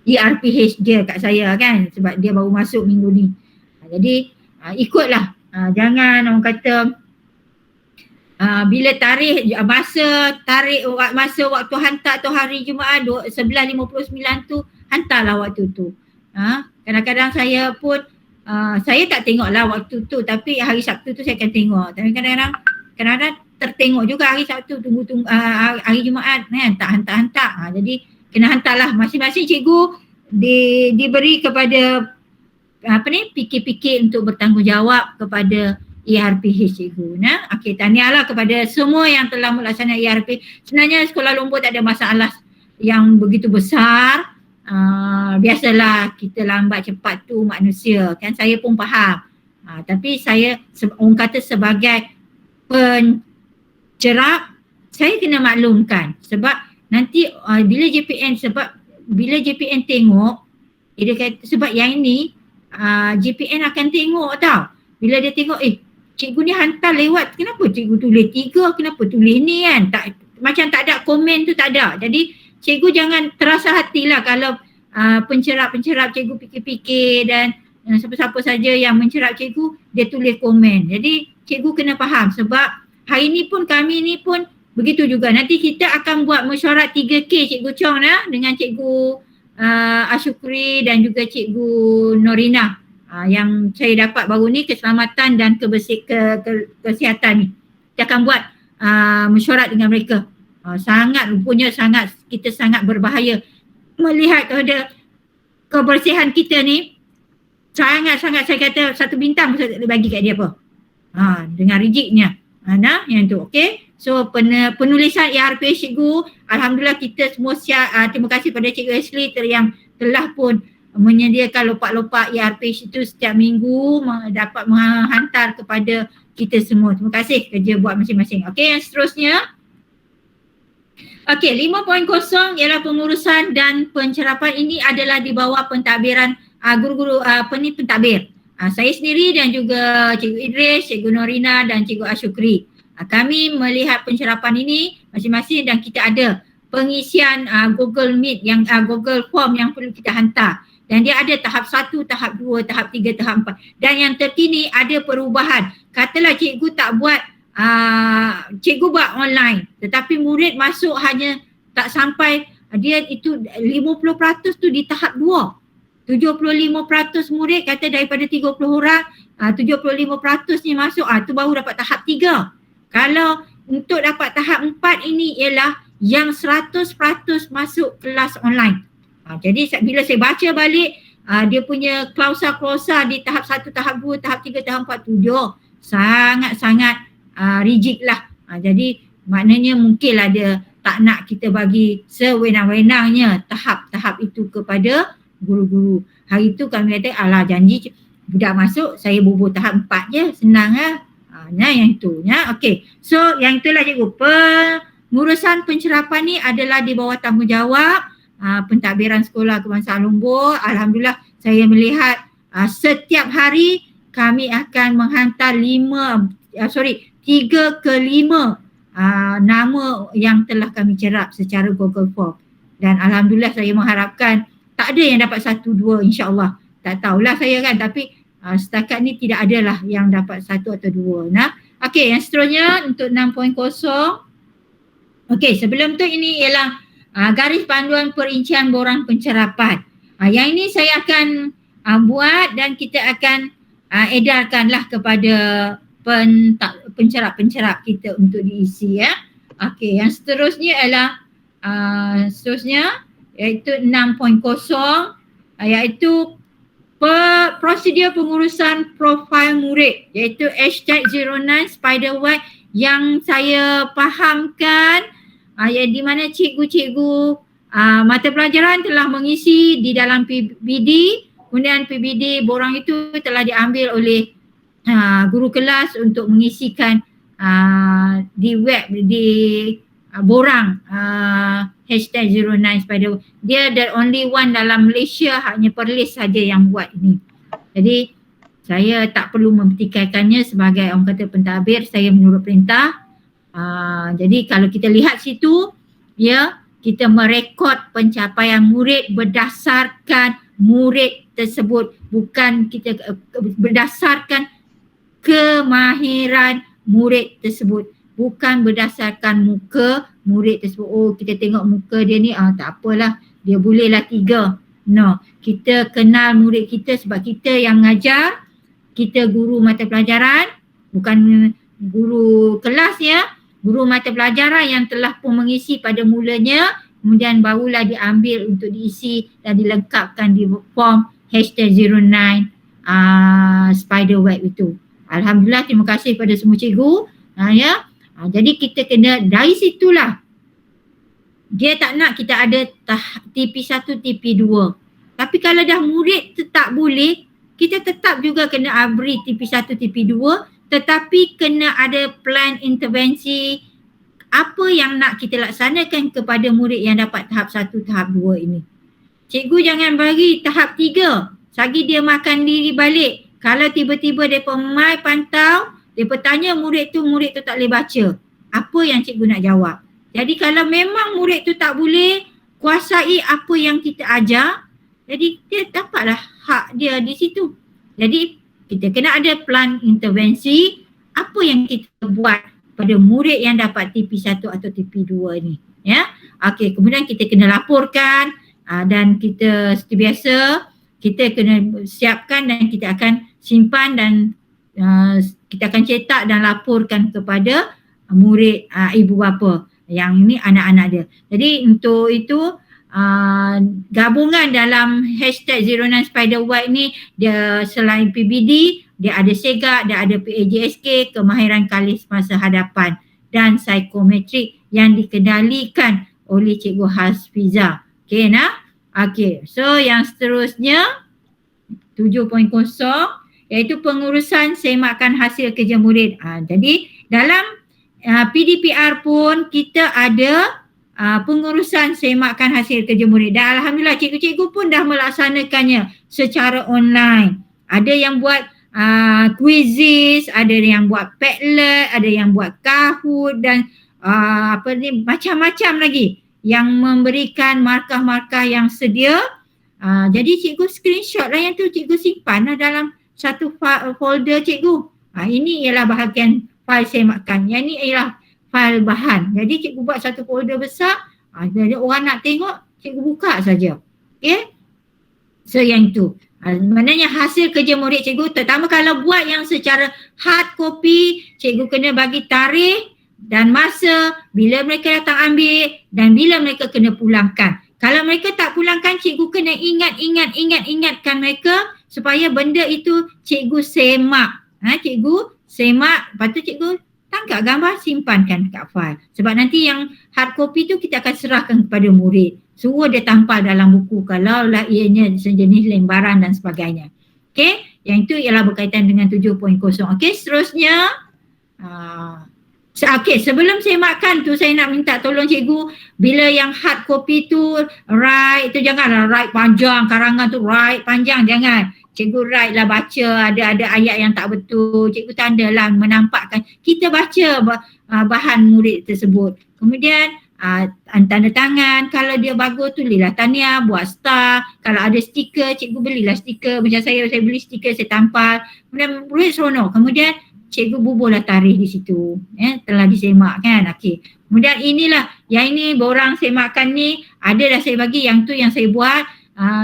ERPH dia kat saya kan sebab dia baru masuk minggu ni. Jadi ikutlah. Jangan orang kata bila tarikh masa waktu hantar tu hari Jumaat 11.59 tu hantarlah waktu tu. Kadang-kadang saya pun saya tak tengoklah waktu tu tapi hari Sabtu tu saya akan tengok. Tapi kadang-kadang tertengok juga hari Sabtu tunggu hari Jumaat kan tak hantar-hantar. Jadi kena hantarlah masing-masing cikgu diberi kepada fikir-fikir untuk bertanggungjawab kepada ERPH cikgu. Okey, tahniahlah kepada semua yang telah melaksanakan ERP. Sebenarnya Sekolah Lombok tak ada masalah yang begitu besar. Biasalah kita lambat cepat tu manusia kan, saya pun faham. Tapi saya orang kata sebagai pencerap saya kena maklumkan sebab nanti bila JPN tengok dia kata sebab yang ini JPN akan tengok tau. Bila dia tengok cikgu ni hantar lewat, kenapa cikgu tulis 3, kenapa tulis ni kan, macam tak ada komen tu tak ada. Jadi cikgu jangan terasa hatilah kalau pencerap-pencerap cikgu fikir-fikir dan siapa-siapa saja yang mencerap cikgu dia tulis komen. Jadi cikgu kena faham sebab hari ni pun kami ni pun begitu juga. Nanti kita akan buat mesyuarat 3K Cikgu Chong dengan Cikgu Asyukri dan juga Cikgu Norina. Yang saya dapat baru ni keselamatan dan kesihatan ni. Kita akan buat mesyuarat dengan mereka. Kita sangat berbahaya melihat kepada kebersihan kita ni. Sangat-sangat saya kata 1 bintang saya tak boleh bagi kat dia apa. Dengan rigidnya. Yang tu okey. So penulisan ERP cikgu, alhamdulillah kita semua siap. Terima kasih pada Cikgu Ashley yang telah pun menyediakan lopak-lopak ERP itu setiap minggu dapat menghantar kepada kita semua. Terima kasih kerja buat masing-masing. Okey, yang seterusnya. Okey, 5.0 ialah pengurusan dan pencerapan. Ini adalah di bawah pentadbiran guru-guru pentadbir. Saya sendiri dan juga Cikgu Idris, Cikgu Norina dan Cikgu Asyukri. Kami melihat pencerapan ini masing-masing dan kita ada pengisian Google Meet yang Google Form yang perlu kita hantar. Dan dia ada tahap 1, tahap 2, tahap 3, tahap 4. Dan yang terkini ada perubahan. Katalah cikgu tak buat, cikgu buat online tetapi murid masuk hanya tak sampai, dia itu 50% tu di tahap 2. 75% murid kata daripada 30 orang, 75% ni masuk, tu baru dapat tahap 3. Kalau untuk dapat tahap 4 ini ialah yang 100% masuk kelas online. Jadi bila saya baca balik dia punya klausa-klausa di tahap 1, tahap 2, tahap 3, tahap 4, 7 sangat-sangat rigid lah. Jadi maknanya mungkinlah dia tak nak kita bagi sewenang-wenangnya tahap-tahap itu kepada guru-guru. Hari tu kami kata alah janji budak masuk saya bubuh tahap 4 je, senang lah. Yang tu okey. So yang itulah cikgu, pengurusan pencerapan ni adalah di bawah tanggungjawab pentadbiran Sekolah Kebangsaan Lombok. Alhamdulillah saya melihat setiap hari kami akan menghantar 3 ke 5 nama yang telah kami cerap secara Google Form. Dan alhamdulillah saya mengharapkan tak ada yang dapat 1, 2 insya-Allah. Tak tahulah saya kan, tapi setakat ni tidak adalah yang dapat 1 atau 2. Okey, yang seterusnya untuk 6.0. Okey, sebelum tu ini ialah garis panduan perincian borang pencerapan. Yang ini saya akan buat dan kita akan edarkanlah kepada pencerap-pencerap kita untuk diisi ya. Okey, yang seterusnya ialah iaitu 6.0 iaitu prosedur pengurusan profil murid iaitu #09 Spiderweb yang saya fahamkan di mana cikgu-cikgu mata pelajaran telah mengisi di dalam PBD, kemudian PBD borang itu telah diambil oleh guru kelas untuk mengisikan di web di borang #09 Spiderweb. Dia the only one dalam Malaysia, hanya Perlis saja yang buat ini. Jadi saya tak perlu mempertikaikannya sebagai orang kata pentadbir, saya menurut perintah. Jadi kalau kita lihat situ ya, kita merekod pencapaian murid berdasarkan murid tersebut, bukan kita berdasarkan kemahiran murid tersebut, bukan berdasarkan muka murid tersebut. Oh, kita tengok muka dia ni, tak apalah, dia bolehlah 3. No, kita kenal murid kita sebab kita yang mengajar, kita guru mata pelajaran, bukan guru kelas ya, guru mata pelajaran yang telah pun mengisi pada mulanya, kemudian barulah diambil untuk diisi dan dilengkapkan di form #09 Spiderweb itu. Alhamdulillah, terima kasih pada semua cikgu. Jadi kita kena dari situlah. Dia tak nak kita ada TP1, TP2. Tapi kalau dah murid tak boleh, kita tetap juga kena beri TP1, TP2, tetapi kena ada plan intervensi apa yang nak kita laksanakan kepada murid yang dapat tahap 1, tahap 2 ini. Cikgu jangan bagi tahap 3, sagi dia makan diri balik. Kalau tiba-tiba mereka mai pantau, mereka tanya murid tu tak boleh baca. Apa yang cikgu nak jawab? Jadi kalau memang murid tu tak boleh kuasai apa yang kita ajar, jadi dia dapatlah hak dia di situ. Jadi kita kena ada plan intervensi apa yang kita buat pada murid yang dapat TP1 atau TP2 ni. Ya. Okey, kemudian kita kena laporkan dan kita seperti biasa kita kena siapkan dan kita akan simpan dan kita akan cetak dan laporkan kepada murid ibu bapa yang ini anak-anak dia. Jadi untuk itu gabungan dalam #09 Spiderweb ni, dia selain PBD, dia ada SEGAK, dia ada PAJSK, kemahiran kalis masa hadapan dan psikometrik yang dikendalikan oleh Cikgu Hasfiza. Okey nah? Okey, so yang seterusnya 7.0 iaitu pengurusan semakan hasil kerja murid. Jadi dalam PDPR pun kita ada pengurusan semakan hasil kerja murid dan alhamdulillah cikgu-cikgu pun dah melaksanakannya secara online. Ada yang buat quizzes, ada yang buat Padlet, ada yang buat Kahoot dan macam-macam lagi yang memberikan markah-markah yang sedia. Jadi cikgu screenshot lah yang tu, cikgu simpan lah dalam satu folder cikgu. Ini ialah bahagian fail semakan. Yang ni ialah fail bahan. Jadi cikgu buat satu folder besar. Jadi orang nak tengok, cikgu buka saja. Okay. So yang itu. Maknanya hasil kerja murid cikgu, terutama kalau buat yang secara hard copy, cikgu kena bagi tarikh dan masa bila mereka datang ambil dan bila mereka kena pulangkan. Kalau mereka tak pulangkan, cikgu kena ingatkan mereka supaya benda itu cikgu semak. Cikgu semak, lepas tu cikgu tangkap gambar, simpankan kat file. Sebab nanti yang hard copy tu kita akan serahkan kepada murid. Suruh dia tampal dalam buku kalau lah ianya sejenis lembaran dan sebagainya. Okey, yang itu ialah berkaitan dengan 7.0. Okey, seterusnya. Okey, sebelum saya makan tu saya nak minta tolong cikgu, bila yang hard copy tu write tu janganlah write panjang, karangan tu write panjang, jangan. Cikgu write lah, baca ada ayat yang tak betul, cikgu tandalah menampakkan kita baca bahan murid tersebut. Kemudian tanda tangan, kalau dia bagus tulislah tahniah, buat star. Kalau ada stiker, cikgu belilah stiker. Macam saya beli stiker, saya tampal. Kemudian murid seronok. Kemudian cikgu bubuhlah tarikh di situ. Telah disemak kan. Okey. Kemudian inilah, yang ini borang semakan ni, ada dah saya bagi, yang tu yang saya buat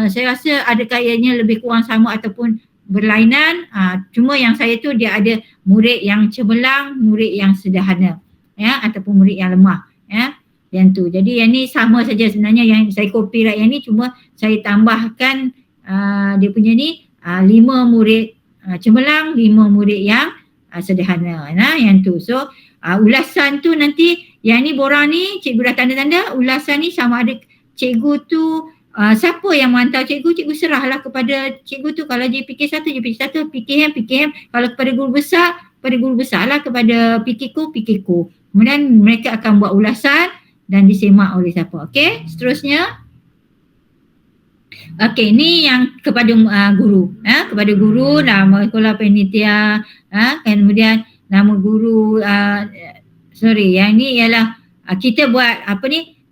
saya rasa adakah ianya lebih kurang sama ataupun berlainan. Cuma yang saya tu dia ada murid yang cemerlang, murid yang sederhana, ya, ataupun murid yang lemah, ya, yang tu. Jadi yang ni sama saja sebenarnya, yang saya copyright yang ni cuma saya tambahkan dia punya ni 5 murid cemerlang, 5 murid yang sederhana, yang tu. So ulasan tu nanti yang ni borang ni cikgu dah tanda-tanda ulasan ni sama ada cikgu tu siapa yang menghantar cikgu serahlah kepada cikgu tu. Kalau JPK1, JPK1, PKM, kalau kepada guru besar lah, kepada PKK. Kemudian mereka akan buat ulasan dan disemak oleh siapa. Okey, seterusnya. Okey, ni yang kepada guru. Kepada guru, nama sekolah panitia, kemudian nama guru, yang ni ialah kita buat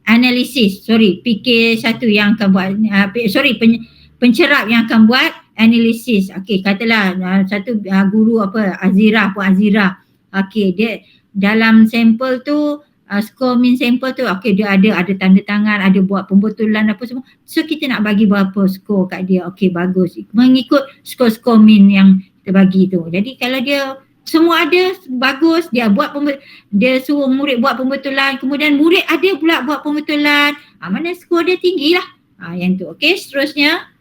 analisis, PK1 yang akan buat, pencerap yang akan buat analisis. Okey, katalah satu guru Azira. Okey, dia dalam sampel tu skor min sampel tu, okey, dia ada tanda tangan, ada buat pembetulan apa semua. So kita nak bagi berapa skor kat dia. Okey, bagus, mengikut skor min yang kita bagi tu. Jadi kalau dia semua ada bagus, dia suruh murid buat pembetulan, kemudian murid ada pula buat pembetulan, mana skor dia tinggi lah, yang tu. Okey, seterusnya.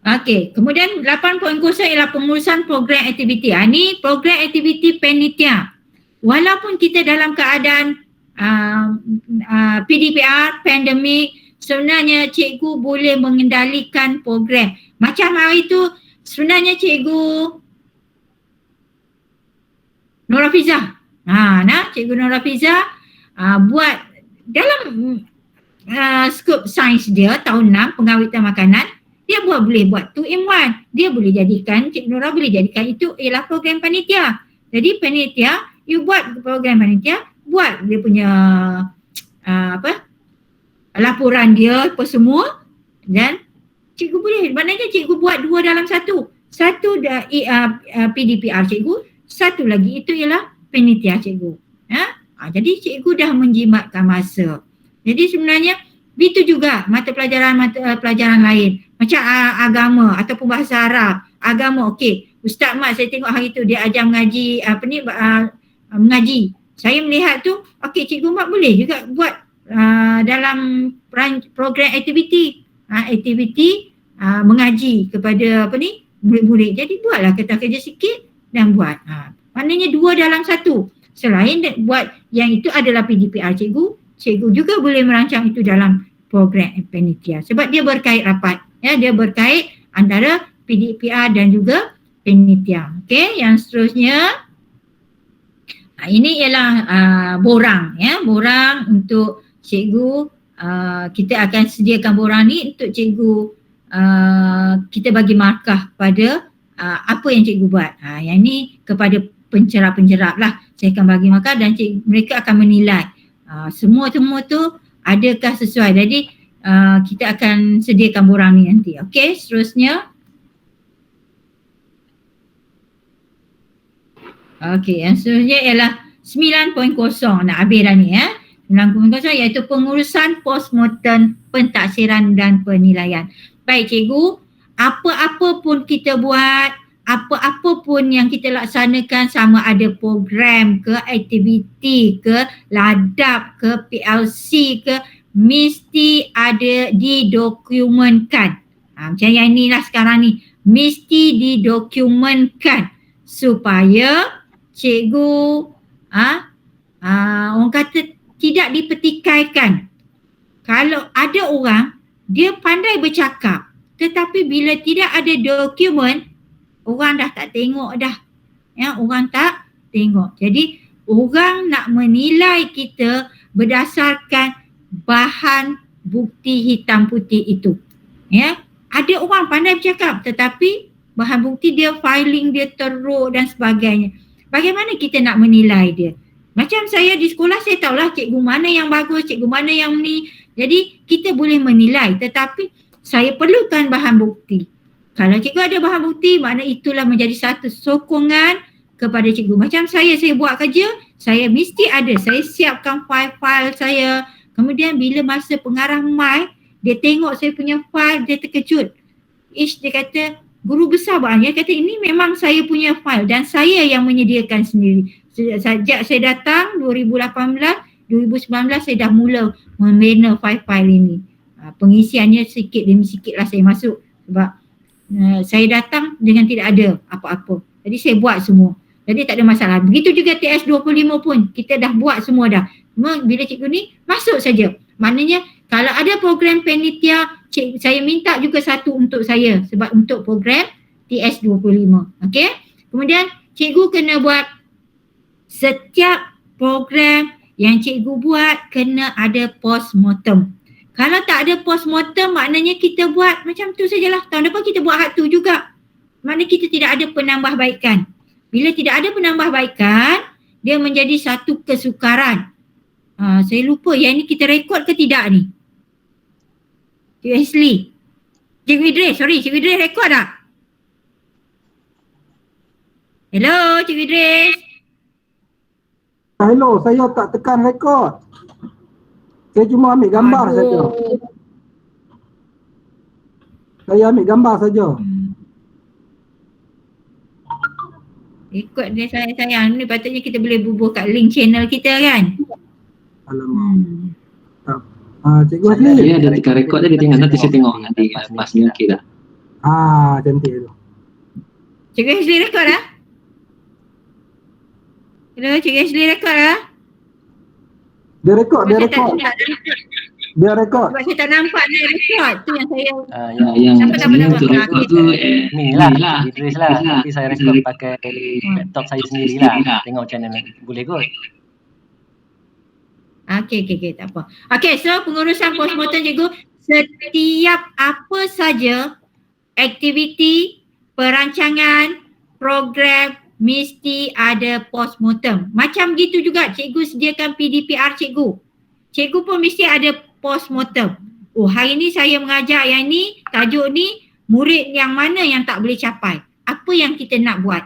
Okey, kemudian 8.0 ialah pengurusan program aktiviti. Ni program aktiviti panitia. Walaupun kita dalam keadaan PDPR, pandemik, sebenarnya cikgu boleh mengendalikan program. Macam hari tu sebenarnya cikgu Nora Fiza. Cikgu Nora Fiza buat dalam skop sains dia tahun 6 pengawitan makanan, dia boleh buat 2-in-1. Dia boleh jadikan, Cikgu Nora boleh jadikan itu ialah program panitia. Jadi panitia, you buat program panitia, buat dia punya laporan dia apa semua, dan cikgu boleh, maknanya cikgu buat 2 dalam 1. Satu PDPR cikgu, satu lagi itu ialah panitia cikgu. Jadi cikgu dah menjimatkan masa. Jadi sebenarnya begitu juga mata pelajaran lain. Macam agama ataupun bahasa Arab. Agama, okey. Ustaz Mat saya tengok hari tu dia ajar mengaji, mengaji. Saya melihat tu, okey, Cikgu Mat boleh juga buat dalam program aktiviti. Aktiviti mengaji kepada murid-murid. Jadi buatlah kerja sikit dan buat. Maknanya 2 dalam 1. Selain buat yang itu adalah PDPR cikgu, cikgu juga boleh merancang itu dalam program panitia. Sebab dia berkait rapat. Ya, dia berkait antara PDPR dan juga panitia. Okey, yang seterusnya. Ini ialah borang. Ya, borang untuk cikgu. Kita akan sediakan borang ni untuk cikgu. Kita bagi markah pada apa yang cikgu buat. Yang ni kepada pencerap-pencerap lah. Saya akan bagi markah dan mereka akan menilai. Semua tu adakah sesuai. Jadi kita akan sediakan borang ni nanti. Okey, seterusnya. Okey, yang seterusnya ialah 9.0. Nak habis dah ni, 9.0 iaitu pengurusan postmortem, pentaksiran dan penilaian. Baik cikgu, apa-apa pun kita buat, apa-apa pun yang kita laksanakan, sama ada program ke, aktiviti ke, ladap ke, PLC ke, mesti ada didokumentkan. Macam yang inilah sekarang ni, mesti didokumentkan supaya cikgu orang kata tidak dipertikaikan. Kalau ada orang dia pandai bercakap tetapi bila tidak ada dokumen, orang dah tak tengok dah. Ya, orang tak tengok. Jadi orang nak menilai kita berdasarkan bahan bukti hitam putih itu. Ya, ada orang pandai bercakap tetapi bahan bukti dia, filing dia teruk dan sebagainya. Bagaimana kita nak menilai dia? Macam saya di sekolah, saya tahulah cikgu mana yang bagus, cikgu mana yang ni. Jadi kita boleh menilai tetapi saya perlukan bahan bukti. Kalau cikgu ada bahan bukti, makna itulah menjadi satu sokongan kepada cikgu. Macam saya buat kerja, saya mesti ada. Saya siapkan file-file saya. Kemudian bila masa pengarah mai, Dia tengok saya punya file, dia terkejut. Dia kata, guru besar bang, dia kata ini memang saya punya file dan saya yang menyediakan sendiri. Sejak saya datang 2018, 2019 saya dah mula membina file-file ini. Pengisiannya sikit demi sikit lah saya masuk sebab saya datang dengan tidak ada apa-apa. Jadi saya buat semua. Jadi tak ada masalah. Begitu juga TS25 pun kita dah buat semua dah. Cuma bila cikgu ni masuk saja. Maknanya kalau ada program panitia, saya minta juga satu untuk saya sebab untuk program TS25. Okey? Kemudian cikgu kena buat setiap program yang cikgu buat kena ada postmortem. Kalau tak ada postmortem maknanya kita buat macam tu sajalah. Tahun depan kita buat hak tu juga. Maknanya kita tidak ada penambahbaikan. Bila tidak ada penambahbaikan, dia menjadi satu kesukaran. Saya lupa yang ni kita rekod ke tidak ni? Cikgu Ashley. Cikgu Idris, Cikgu Idris rekod tak? Hello Cikgu Idris. Hello, saya tak tekan rekod. Saya cuma ambil gambar saja. Saya ambil gambar saja. Rekod dia sayang. Ni patutnya kita boleh bubuh kat link channel kita kan? Alamak. Cikgu Asli. Dia ada tekan rekod dia tengok nanti saya tengok nanti pas ni okey dah. Cantik tu. Cikgu Asli rekod dah? Hello, Cikgu Asli rekod dah? Dia rekod. Dia rekod. Sebab saya tak nampak dia rekod. Tu yang saya Yang Apa-apa. untuk rekod tu Ni lah, Idris lah. Nanti saya rekod pakai laptop saya sendiri lah. Tengok channel boleh kot. Okey, tak apa. Okey, so pengurusan postmortem cikgu, setiap apa saja aktiviti, perancangan, program mesti ada postmortem. Macam gitu juga cikgu sediakan PDPR cikgu. Cikgu pun mesti ada postmortem. Hari ni saya mengajar yang ni, tajuk ni, murid yang mana yang tak boleh capai. Apa yang kita nak buat?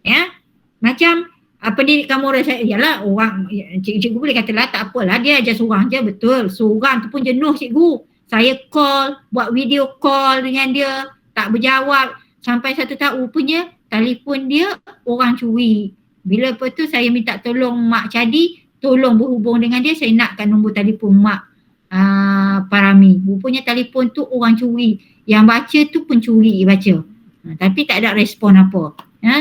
Ya. Macam pendidikan moral saya, ialah orang, cikgu boleh katalah tak apalah, dia ajar seorang je, betul. Seorang tu pun jenuh cikgu. Saya call, buat video call dengan dia, tak berjawab. Sampai satu tahun rupanya telefon dia orang curi. Bila lepas tu saya minta tolong Mak Cadi, tolong berhubung dengan dia, saya nakkan nombor telefon Mak Parami. Rupanya telefon tu orang curi. Yang baca tu pencuri baca. Tapi tak ada respon apa.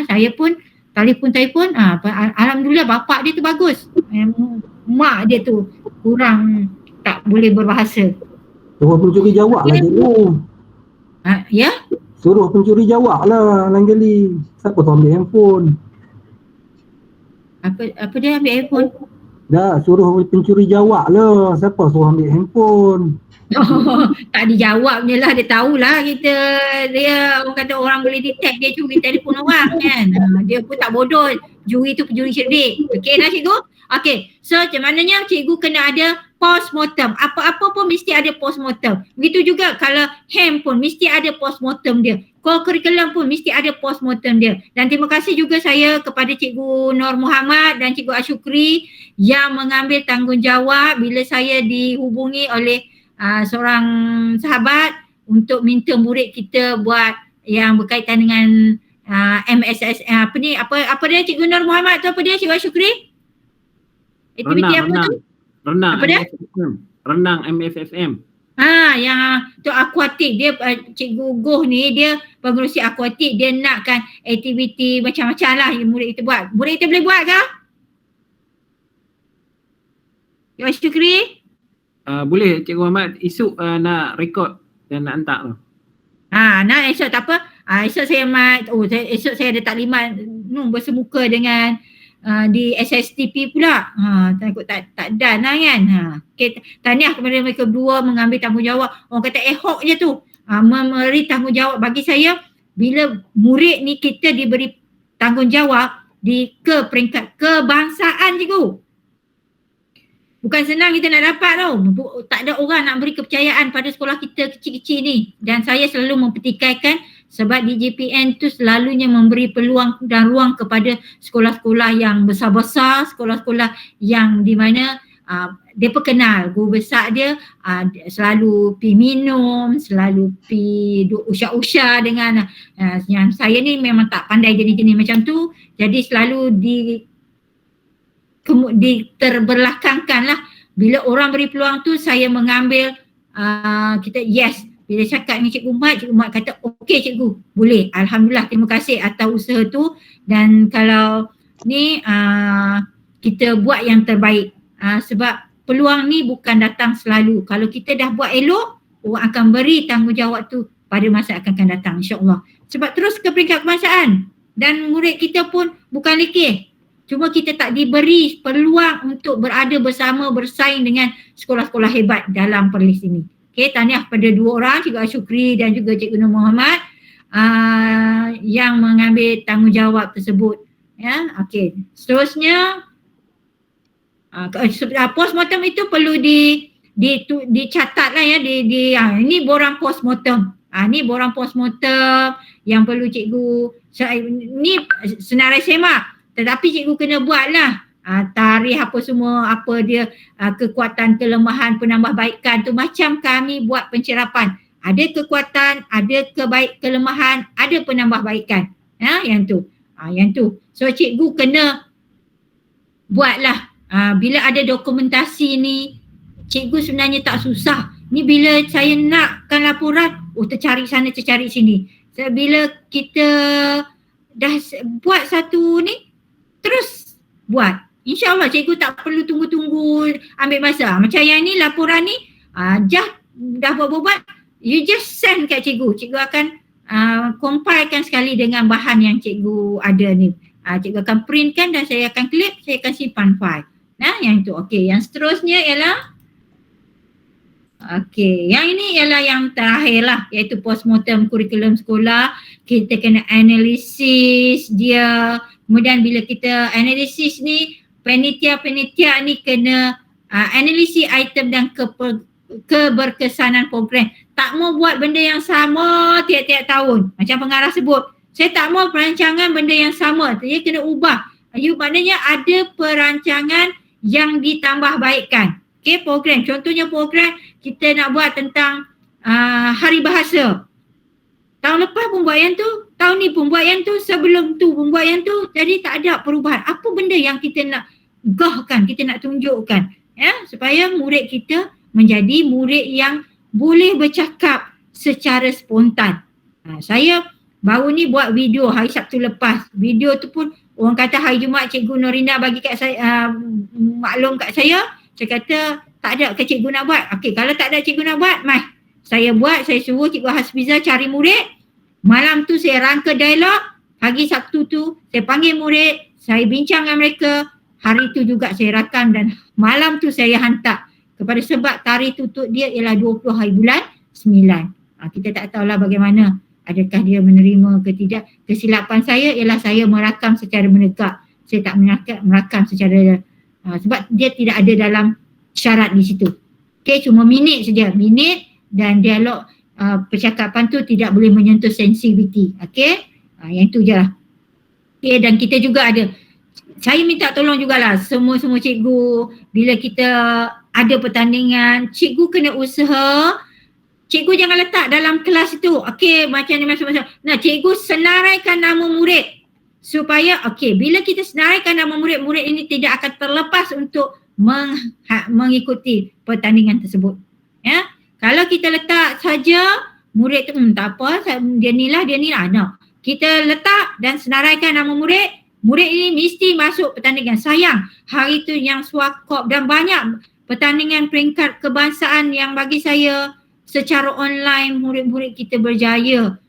Saya pun telefon, alhamdulillah bapak dia tu bagus. Mak dia tu kurang tak boleh berbahasa. Suruh pencuri jawab lah cikgu. Ya? Suruh pencuri jawab lah lain kali. Siapa tu ambil handphone? Apa dia ambil handphone? Dah, suruh pencuri jawab lah. Siapa suruh ambil handphone? Tak dijawab je lah, dia tahulah dia orang kata orang boleh detect dia curi telefon orang kan. Dia pun tak bodoh, juri tu pencuri cerdik. Okey dah cikgu? Okey, so macam mananya cikgu kena ada postmortem. Apa-apa pun mesti ada postmortem. Begitu juga kalau HAM pun mesti ada postmortem dia. Core curriculum pun mesti ada postmortem dia. Dan terima kasih juga saya kepada Cikgu Nur Muhammad dan Cikgu Asyukri yang mengambil tanggungjawab bila saya dihubungi oleh seorang sahabat untuk minta murid kita buat yang berkaitan dengan MSS apa dia Cikgu Nur Muhammad tu, apa dia Cikgu Asyukri? Aktiviti apa tu? Renang Apa dia? MFFM. Renang MFFM. Yang tu akuatik. Dia Cikgu Goh ni dia pengurusi akuatik, dia nakkan aktiviti macam-macam lah yang murid kita buat. Murid kita boleh buat ke? Ya Syukri? Boleh Cikgu Ahmad, esok nak rekod dan nak hantar tu. Nak esok tak apa. Esok esok saya ada taklimat bersemuka dengan di SSTP pula. Takut tak dan lah kan. Okay, tahniah kepada mereka berdua mengambil tanggungjawab. Orang kata hok je tu. Memberi tanggungjawab bagi saya bila murid ni kita diberi tanggungjawab ke peringkat kebangsaan cikgu. Bukan senang kita nak dapat tau. Tak ada orang nak beri kepercayaan pada sekolah kita kecil-kecil ni. Dan saya selalu mempertikaikan sebab DJPN tu selalunya memberi peluang dan ruang kepada sekolah-sekolah yang besar-besar, sekolah-sekolah yang di mana dia kenal guru besar dia, selalu pi minum, selalu pi usah-usah dengan yang saya ni memang tak pandai jenis-jenis macam tu, jadi selalu terbelakangkan lah. Bila orang beri peluang tu saya mengambil, kita yes. Bila cakap dengan Cikgu Mat kata okey cikgu, boleh. Alhamdulillah, terima kasih atas usaha tu. Dan kalau ni kita buat yang terbaik. Sebab peluang ni bukan datang selalu. Kalau kita dah buat elok, orang akan beri tanggungjawab tu pada masa akan datang, insya-Allah. Sebab terus ke peringkat kebangsaan dan murid kita pun bukan lekeh. Cuma kita tak diberi peluang untuk berada bersama, bersaing dengan sekolah-sekolah hebat dalam Perlis ini. Okey, tahniah pada dua orang, Cikgu Asyukri dan juga Cikgu Nur Muhammad yang mengambil tanggungjawab tersebut. Ya, okey. Seterusnya postmortem itu perlu dicatat lah ya, ini borang postmortem. Ni borang postmortem yang perlu cikgu, ni senarai semak, tetapi cikgu kena buat lah tarikh apa semua, apa dia kekuatan, kelemahan, penambahbaikan tu, macam kami buat pencerapan. Ada kekuatan, ada kelemahan, ada penambahbaikan. Yang tu. So cikgu kena buatlah. Bila ada dokumentasi ni, cikgu sebenarnya tak susah. Ni bila saya nakkan laporan, tercari sana, tercari sini. So, bila kita dah buat satu ni, terus buat. InsyaAllah cikgu tak perlu tunggu-tunggu ambil masa. Macam yang ni, laporan ni, dah buat-buat, you just send kat cikgu. Cikgu akan compilekan sekali dengan bahan yang cikgu ada ni. Cikgu akan printkan dan saya akan clip, saya akan simpan file. Yang tu. Okey, yang seterusnya ialah yang ini ialah yang terakhir lah, iaitu postmortem kurikulum sekolah. Kita kena analisis dia. Kemudian bila kita analisis ni, penitia-penitia ni kena analisis item dan keberkesanan program. Tak mau buat benda yang sama tiap-tiap tahun. Macam pengarah sebut, saya tak mau perancangan benda yang sama. Dia kena ubah. Maknanya ada perancangan yang ditambah baikkan. Okey, program. Contohnya program kita nak buat tentang hari bahasa. Tahun lepas pun buat yang tu, tahun ni pun buat yang tu, sebelum tu pun buat yang tu. Jadi tak ada perubahan. Apa benda yang kita nak gahkan, kita nak tunjukkan, ya, supaya murid kita menjadi murid yang boleh bercakap secara spontan. Saya baru ni buat video hari Sabtu lepas. Video tu pun orang kata hari Jumaat Cikgu Norinda bagi kat saya, maklum kat saya. Saya kata tak ada ke cikgu nak buat. Okey, kalau tak ada cikgu nak buat, saya buat. Saya suruh Cikgu Hasbiza cari murid. Malam tu saya rangka dialog. Pagi Sabtu tu saya panggil murid, saya bincang dengan mereka. Hari tu juga saya rakam dan malam tu saya hantar kepada, sebab tarikh tutup dia ialah 20 hari bulan 9. Kita tak tahulah bagaimana, adakah dia menerima ke tidak. Kesilapan saya ialah saya merakam secara menegak. Saya tak merakam secara sebab dia tidak ada dalam syarat di situ. Okey, cuma minit saja. Minit dan dialog percakapan tu tidak boleh menyentuh sensitiviti. Okey, yang itu je lah. Okey, dan kita juga ada, saya minta tolong jugalah semua cikgu, bila kita ada pertandingan, cikgu kena usaha. Cikgu jangan letak dalam kelas itu, okey macam ni macam-macam. Cikgu senaraikan nama murid supaya bila kita senaraikan nama murid ini tidak akan terlepas untuk mengikuti pertandingan tersebut. Ya, kalau kita letak saja murid tu tak apa, dia ni lah. No. Kita letak dan senaraikan nama murid ini mesti masuk pertandingan. Sayang hari tu yang Swakop dan banyak pertandingan peringkat kebangsaan yang bagi saya secara online murid-murid kita berjaya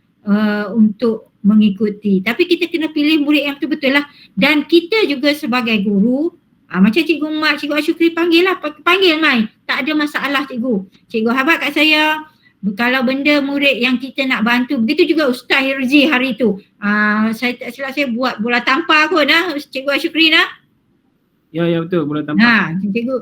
untuk mengikuti. Tapi kita kena pilih murid yang betul-betul lah. Dan kita juga sebagai guru, macam Cikgu Mat, Cikgu Asyukri panggil mai. Tak ada masalah cikgu. Cikgu Habat kat saya, kalau benda murid yang kita nak bantu. Begitu juga Ustaz Hirzi hari tu. Saya tak silap saya buat bola tampar kot Cikgu Asyukri . Ya betul, bola tampar. Cikgu,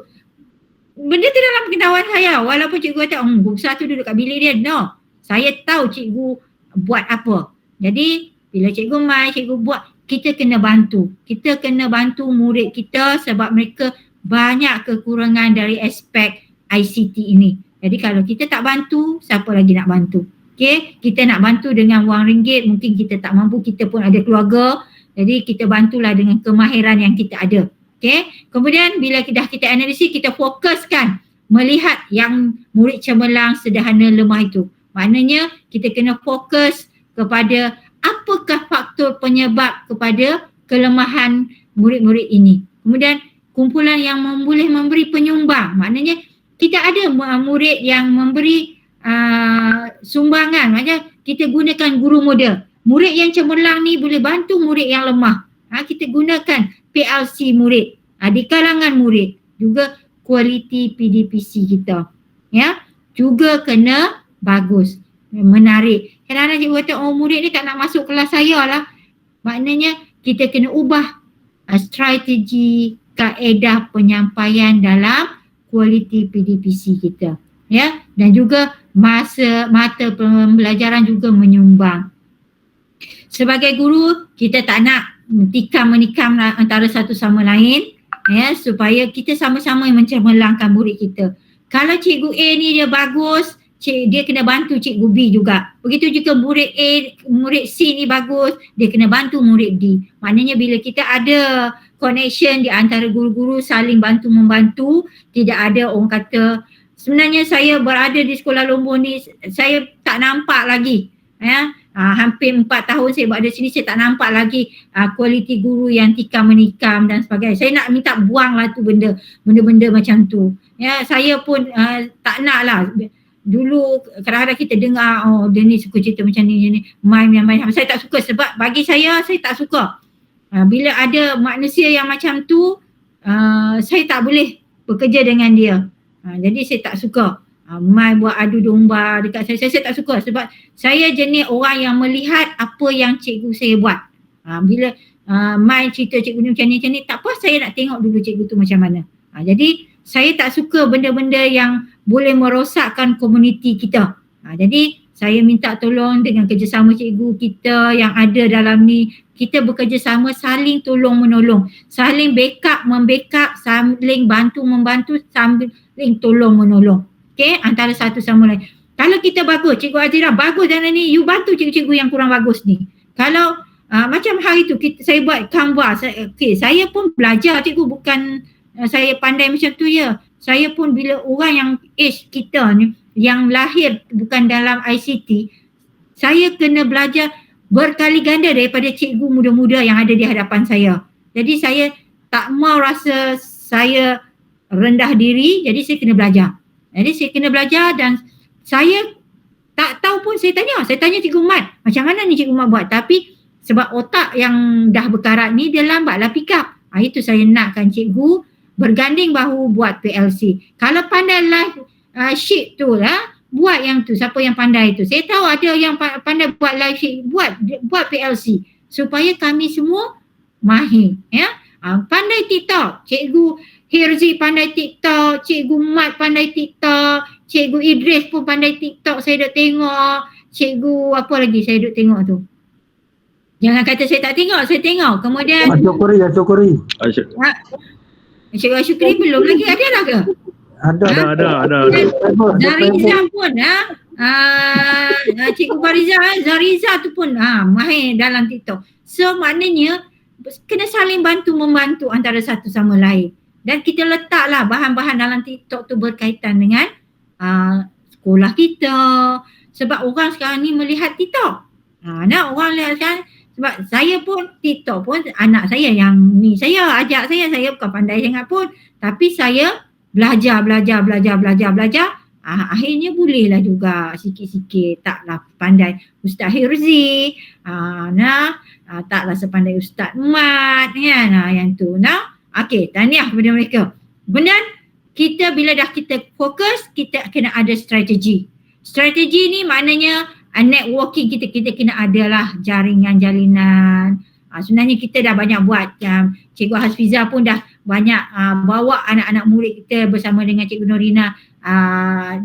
benda tu dalam pengetahuan saya. Walaupun cikgu kata, guru besar tu duduk kat bilik dia. No, saya tahu cikgu buat apa. Jadi bila cikgu mai, cikgu buat, kita kena bantu. Kita kena bantu murid kita sebab mereka banyak kekurangan dari aspek ICT ini. Jadi kalau kita tak bantu, siapa lagi nak bantu? Okay, kita nak bantu dengan wang ringgit, mungkin kita tak mampu, kita pun ada keluarga. Jadi kita bantulah dengan kemahiran yang kita ada. Okay, kemudian bila kita analisis, kita fokuskan melihat yang murid cemerlang, sederhana, lemah itu. Maknanya kita kena fokus kepada apakah faktor penyebab kepada kelemahan murid-murid ini. Kemudian kumpulan yang boleh memberi penyumbang. Maknanya kita ada murid yang memberi sumbangan. Maknanya kita gunakan guru model. Murid yang cemerlang ni boleh bantu murid yang lemah. Kita gunakan PLC murid. Di kalangan murid. Juga kualiti PDPC kita. Ya, juga kena bagus. Menarik. Kadang-kadang cikgu kata, oh murid ni tak nak masuk kelas saya lah. Maknanya kita kena ubah strategi kaedah penyampaian dalam kualiti PDPC kita. Ya, dan juga mata pembelajaran juga menyumbang. Sebagai guru, kita tak nak menikam antara satu sama lain, ya, supaya kita sama-sama mencemerlangkan murid kita. Kalau cikgu A ni dia bagus, dia kena bantu cikgu B juga. Begitu juga murid A, murid C ni bagus, dia kena bantu murid D. Maknanya bila kita ada connection di antara guru-guru saling bantu-membantu, tidak ada orang kata, sebenarnya saya berada di Sekolah Lombor ni, saya tak nampak lagi. Ya, hampir 4 tahun saya berada sini, saya tak nampak lagi kualiti guru yang tikam menikam dan sebagainya. Saya nak minta buanglah tu benda-benda macam tu. Ya, saya pun tak nak lah. Dulu kadang-kadang kita dengar, oh dia ni suka cerita macam ni, main. Saya tak suka sebab bagi saya tak suka. Bila ada manusia yang macam tu, saya tak boleh bekerja dengan dia. Jadi saya tak suka. Mai buat adu domba dekat saya tak suka sebab saya jenis orang yang melihat apa yang cikgu saya buat. Bila Mai cerita cikgu ni macam ni, tak apa, saya nak tengok dulu cikgu tu macam mana. Jadi saya tak suka benda-benda yang boleh merosakkan komuniti kita. Jadi saya minta tolong dengan kerjasama cikgu kita yang ada dalam ni, kita bekerjasama saling tolong menolong, saling membackup, saling bantu-membantu, saling tolong menolong. Okay, antara satu sama lain. Kalau kita bagus, Cikgu Azira bagus dalam ni, you bantu cikgu-cikgu yang kurang bagus ni. Kalau macam hari tu saya buat Canva, saya pun belajar cikgu, bukan saya pandai macam tu ya. Saya pun bila orang yang age kita ni, yang lahir bukan dalam ICT, saya kena belajar berkali ganda daripada cikgu muda-muda yang ada di hadapan saya. Jadi saya tak mau rasa saya rendah diri, jadi saya kena belajar. Jadi saya kena belajar dan saya tak tahu pun saya tanya Cikgu Mat, macam mana ni Cikgu Mat buat? Tapi sebab otak yang dah berkarat ni dia lambatlah pick up. Itu saya nakkan cikgu berganding bahu buat PLC. Kalau pandai live sheet tu lah, buat yang tu, siapa yang pandai tu. Saya tahu ada yang pandai buat live sheet, buat PLC supaya kami semua mahir, ya. Pandai TikTok, Cikgu Hirzi pandai TikTok, Cikgu Mat pandai TikTok, Cikgu Idris pun pandai TikTok, saya duk tengok. Cikgu apa lagi saya duk tengok tu. Jangan kata saya tak tengok, saya tengok. Kemudian Asyukuri. Cikgu Asyukuri belum lagi ada lah ke? Ada. Zariza pun Cikgu Fariza, Zariza tu pun mahir dalam TikTok. So maknanya kena saling bantu-membantu antara satu sama lain. Dan kita letaklah bahan-bahan dalam TikTok tu berkaitan dengan sekolah kita. Sebab orang sekarang ni melihat TikTok. Orang lihat sekarang, sebab saya pun TikTok pun anak saya yang ni, saya ajak saya bukan pandai sangat pun. Tapi saya belajar. Akhirnya bolehlah juga sikit-sikit. Taklah pandai Ustaz Hirzi. Taklah sepandai Ustaz Mat. Kan? Yang tu. Okey, tahniah kepada mereka. Benar, kita bila dah kita fokus, kita kena ada strategi. Strategi ni maknanya networking kita kena adalah jaringan-jalinan. Sebenarnya kita dah banyak buat. Cikgu Hasfiza pun dah banyak bawa anak-anak murid kita bersama dengan Cikgu Norina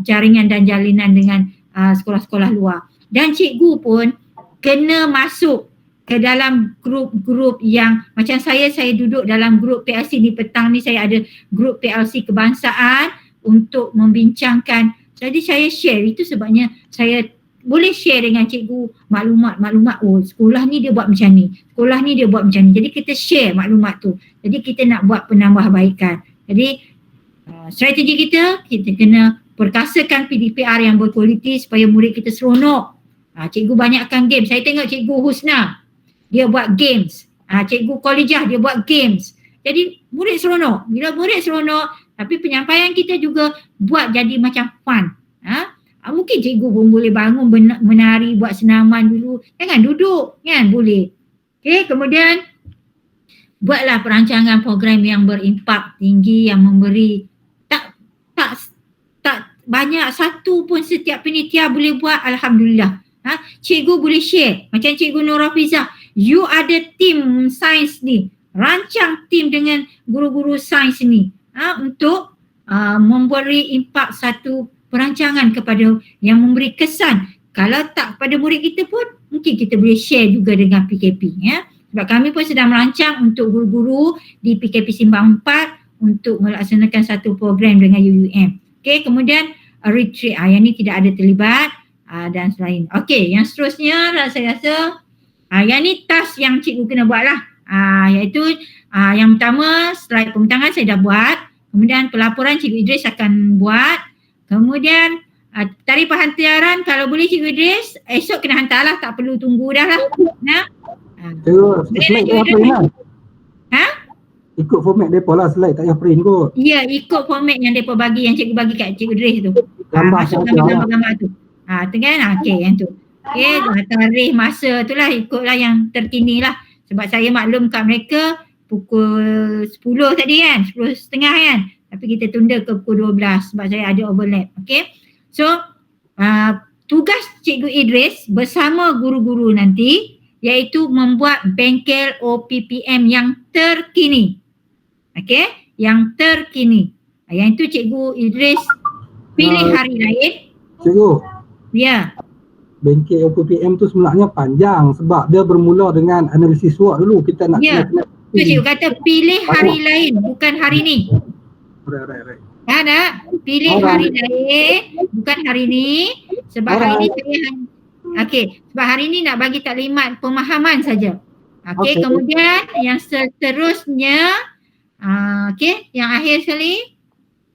jaringan dan jalinan dengan sekolah-sekolah luar. Dan cikgu pun kena masuk ke dalam grup-grup yang macam saya duduk dalam grup PLC ni, petang ni saya ada grup PLC kebangsaan untuk membincangkan. Jadi saya share, itu sebabnya saya boleh share dengan cikgu maklumat, oh sekolah ni dia buat macam ni, sekolah ni dia buat macam ni. Jadi kita share maklumat tu. Jadi kita nak buat penambahbaikan. Jadi strategi kita kena perkasakan PDPR yang berkualiti supaya murid kita seronok. Cikgu banyakkan game. Saya tengok Cikgu Husna, dia buat games. Cikgu Kholijah, dia buat games. Jadi murid seronok. Bila murid seronok, tapi penyampaian kita juga buat jadi macam fun. Mungkin cikgu pun boleh bangun menari, buat senaman dulu. Jangan duduk, kan? Boleh. Okay, kemudian buatlah perancangan program yang berimpak tinggi, yang memberi tak banyak, satu pun setiap penitia boleh buat, alhamdulillah. Cikgu boleh share. Macam Cikgu Nur Hafizah, you ada tim sains ni, rancang tim dengan guru-guru sains ni untuk memberi impak satu perancangan kepada yang memberi kesan. Kalau tak pada murid kita pun mungkin kita boleh share juga dengan PKP ya. Sebab kami pun sedang merancang untuk guru-guru di PKP Simbang 4 untuk melaksanakan satu program dengan UUM. Okey, kemudian retreat yang ni tidak ada terlibat dan selain. Okey, yang seterusnya saya rasa yang ni task yang cikgu kena buat lah. Iaitu yang pertama slide pembentangan saya dah buat. Kemudian pelaporan Cikgu Idris akan buat. Kemudian tarikh penghantaran kalau boleh Cikgu Idris esok kena hantarlah, tak perlu tunggu dah lah. Slide tak payah print lah. Ikut format mereka lah, slide tak payah print kot. Ya, ikut format yang mereka bagi, yang cikgu bagi kat Cikgu Idris tu. Masuk Gambar gambar tu. Okey, yang tu. Okey, tarikh masa tu lah, ikutlah yang terkini lah. Sebab saya maklum kat mereka pukul 10 tadi kan, 10.30 kan. Tapi kita tunda ke pukul 12 sebab saya ada overlap. Okay. So, tugas Cikgu Idris bersama guru-guru nanti iaitu membuat bengkel OPPM yang terkini. Okay. Yang terkini. Yang itu Cikgu Idris pilih hari lain. Cikgu. Ya. Bengkel OPPM tu sebenarnya panjang sebab dia bermula dengan analisis SWOT dulu. Kita nak kena Cikgu kata pilih hari lain, bukan hari ni. Right. Ada pilih hari lain, bukan hari ni. Sebab hari ni sebab hari ni nak bagi taklimat pemahaman saja. Okey, kemudian yang seterusnya yang akhir sekali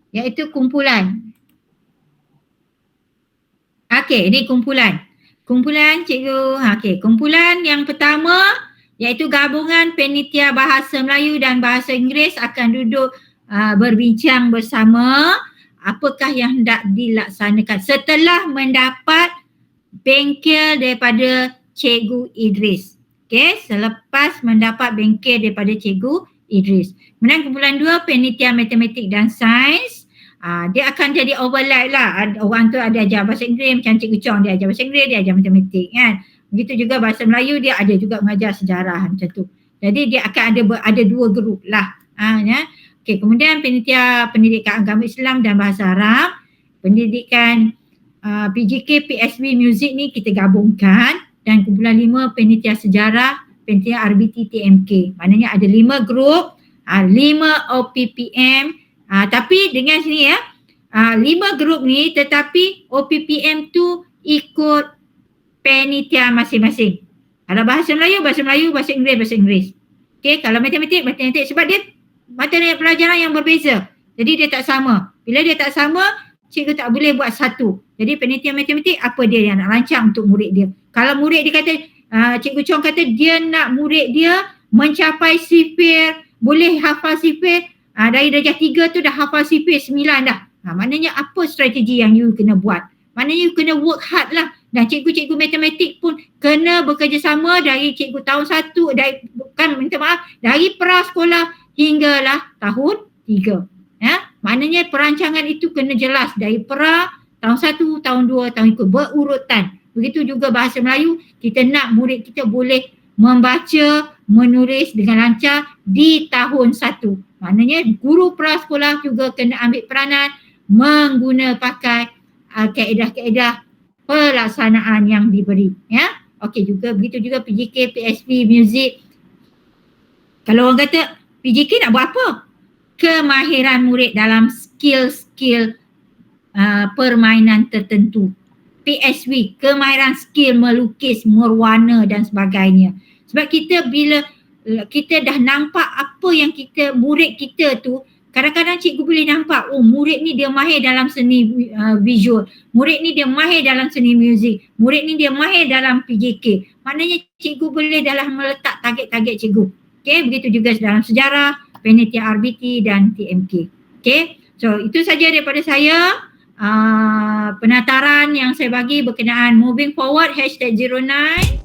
iaitu kumpulan. Okey, ini kumpulan. Kumpulan cikgu, kumpulan yang pertama iaitu gabungan penitia bahasa Melayu dan bahasa Inggeris akan duduk berbincang bersama apakah yang hendak dilaksanakan setelah mendapat bengkel daripada Cikgu Idris. Okey, selepas mendapat bengkel daripada Cikgu Idris. Kemudian kumpulan 2 penitia matematik dan sains. Dia akan jadi overlap lah. Orang tu ada ajar bahasa Inggeris, macam Cikgu Chong dia ajar bahasa Inggeris, dia ajar matematik kan. Begitu juga bahasa Melayu, dia ada juga mengajar sejarah macam tu. Jadi dia akan ada 2 grup lah. Ya. Okey, kemudian penitia pendidikan agama Islam dan bahasa Arab, pendidikan PGK, PSB, muzik ni kita gabungkan, dan kumpulan 5 penitia sejarah, penitia RBT, TMK. Maknanya ada 5 grup, 5 OPPM, tapi dengan sini ya, 5 grup ni tetapi OPPM tu ikut penitia masing-masing. Kalau bahasa Melayu, bahasa Inggeris. Okey, kalau matematik, sebab dia materi pelajaran yang berbeza. Jadi dia tak sama. Bila dia tak sama, cikgu tak boleh buat satu. Jadi penitia matematik apa dia yang nak rancang untuk murid dia. Kalau murid dia kata, Cikgu Chong kata dia nak murid dia mencapai sifir, boleh hafal sifir, dari darjah 3 tu dah hafal sifir 9 dah. Maknanya apa strategi yang you kena buat? Maknanya you kena work hard lah. Dan cikgu-cikgu matematik pun kena bekerjasama dari cikgu tahun 1, dari prasekolah hinggalah tahun 3. Ya? Maknanya perancangan itu kena jelas dari pra, tahun 1, tahun 2, tahun ikut, berurutan. Begitu juga bahasa Melayu, kita nak murid kita boleh membaca, menulis dengan lancar di tahun 1. Maknanya guru prasekolah juga kena ambil peranan pakai kaedah-kaedah pelaksanaan yang diberi. Ya, okey juga. Begitu juga PJK, PSP, muzik. Kalau orang kata PJK nak buat apa? Kemahiran murid dalam skill-skill permainan tertentu. PSW, kemahiran skill melukis, merwana dan sebagainya. Sebab kita bila kita dah nampak apa yang murid kita tu, kadang-kadang cikgu boleh nampak, oh murid ni dia mahir dalam seni visual, murid ni dia mahir dalam seni muzik, murid ni dia mahir dalam PJK. Maknanya cikgu boleh dalam meletak target-target cikgu. Okay, begitu juga dalam sejarah, panitia RBT dan TMK. Okay, so itu saja daripada saya. Penataran yang saya bagi berkenaan moving forward #09.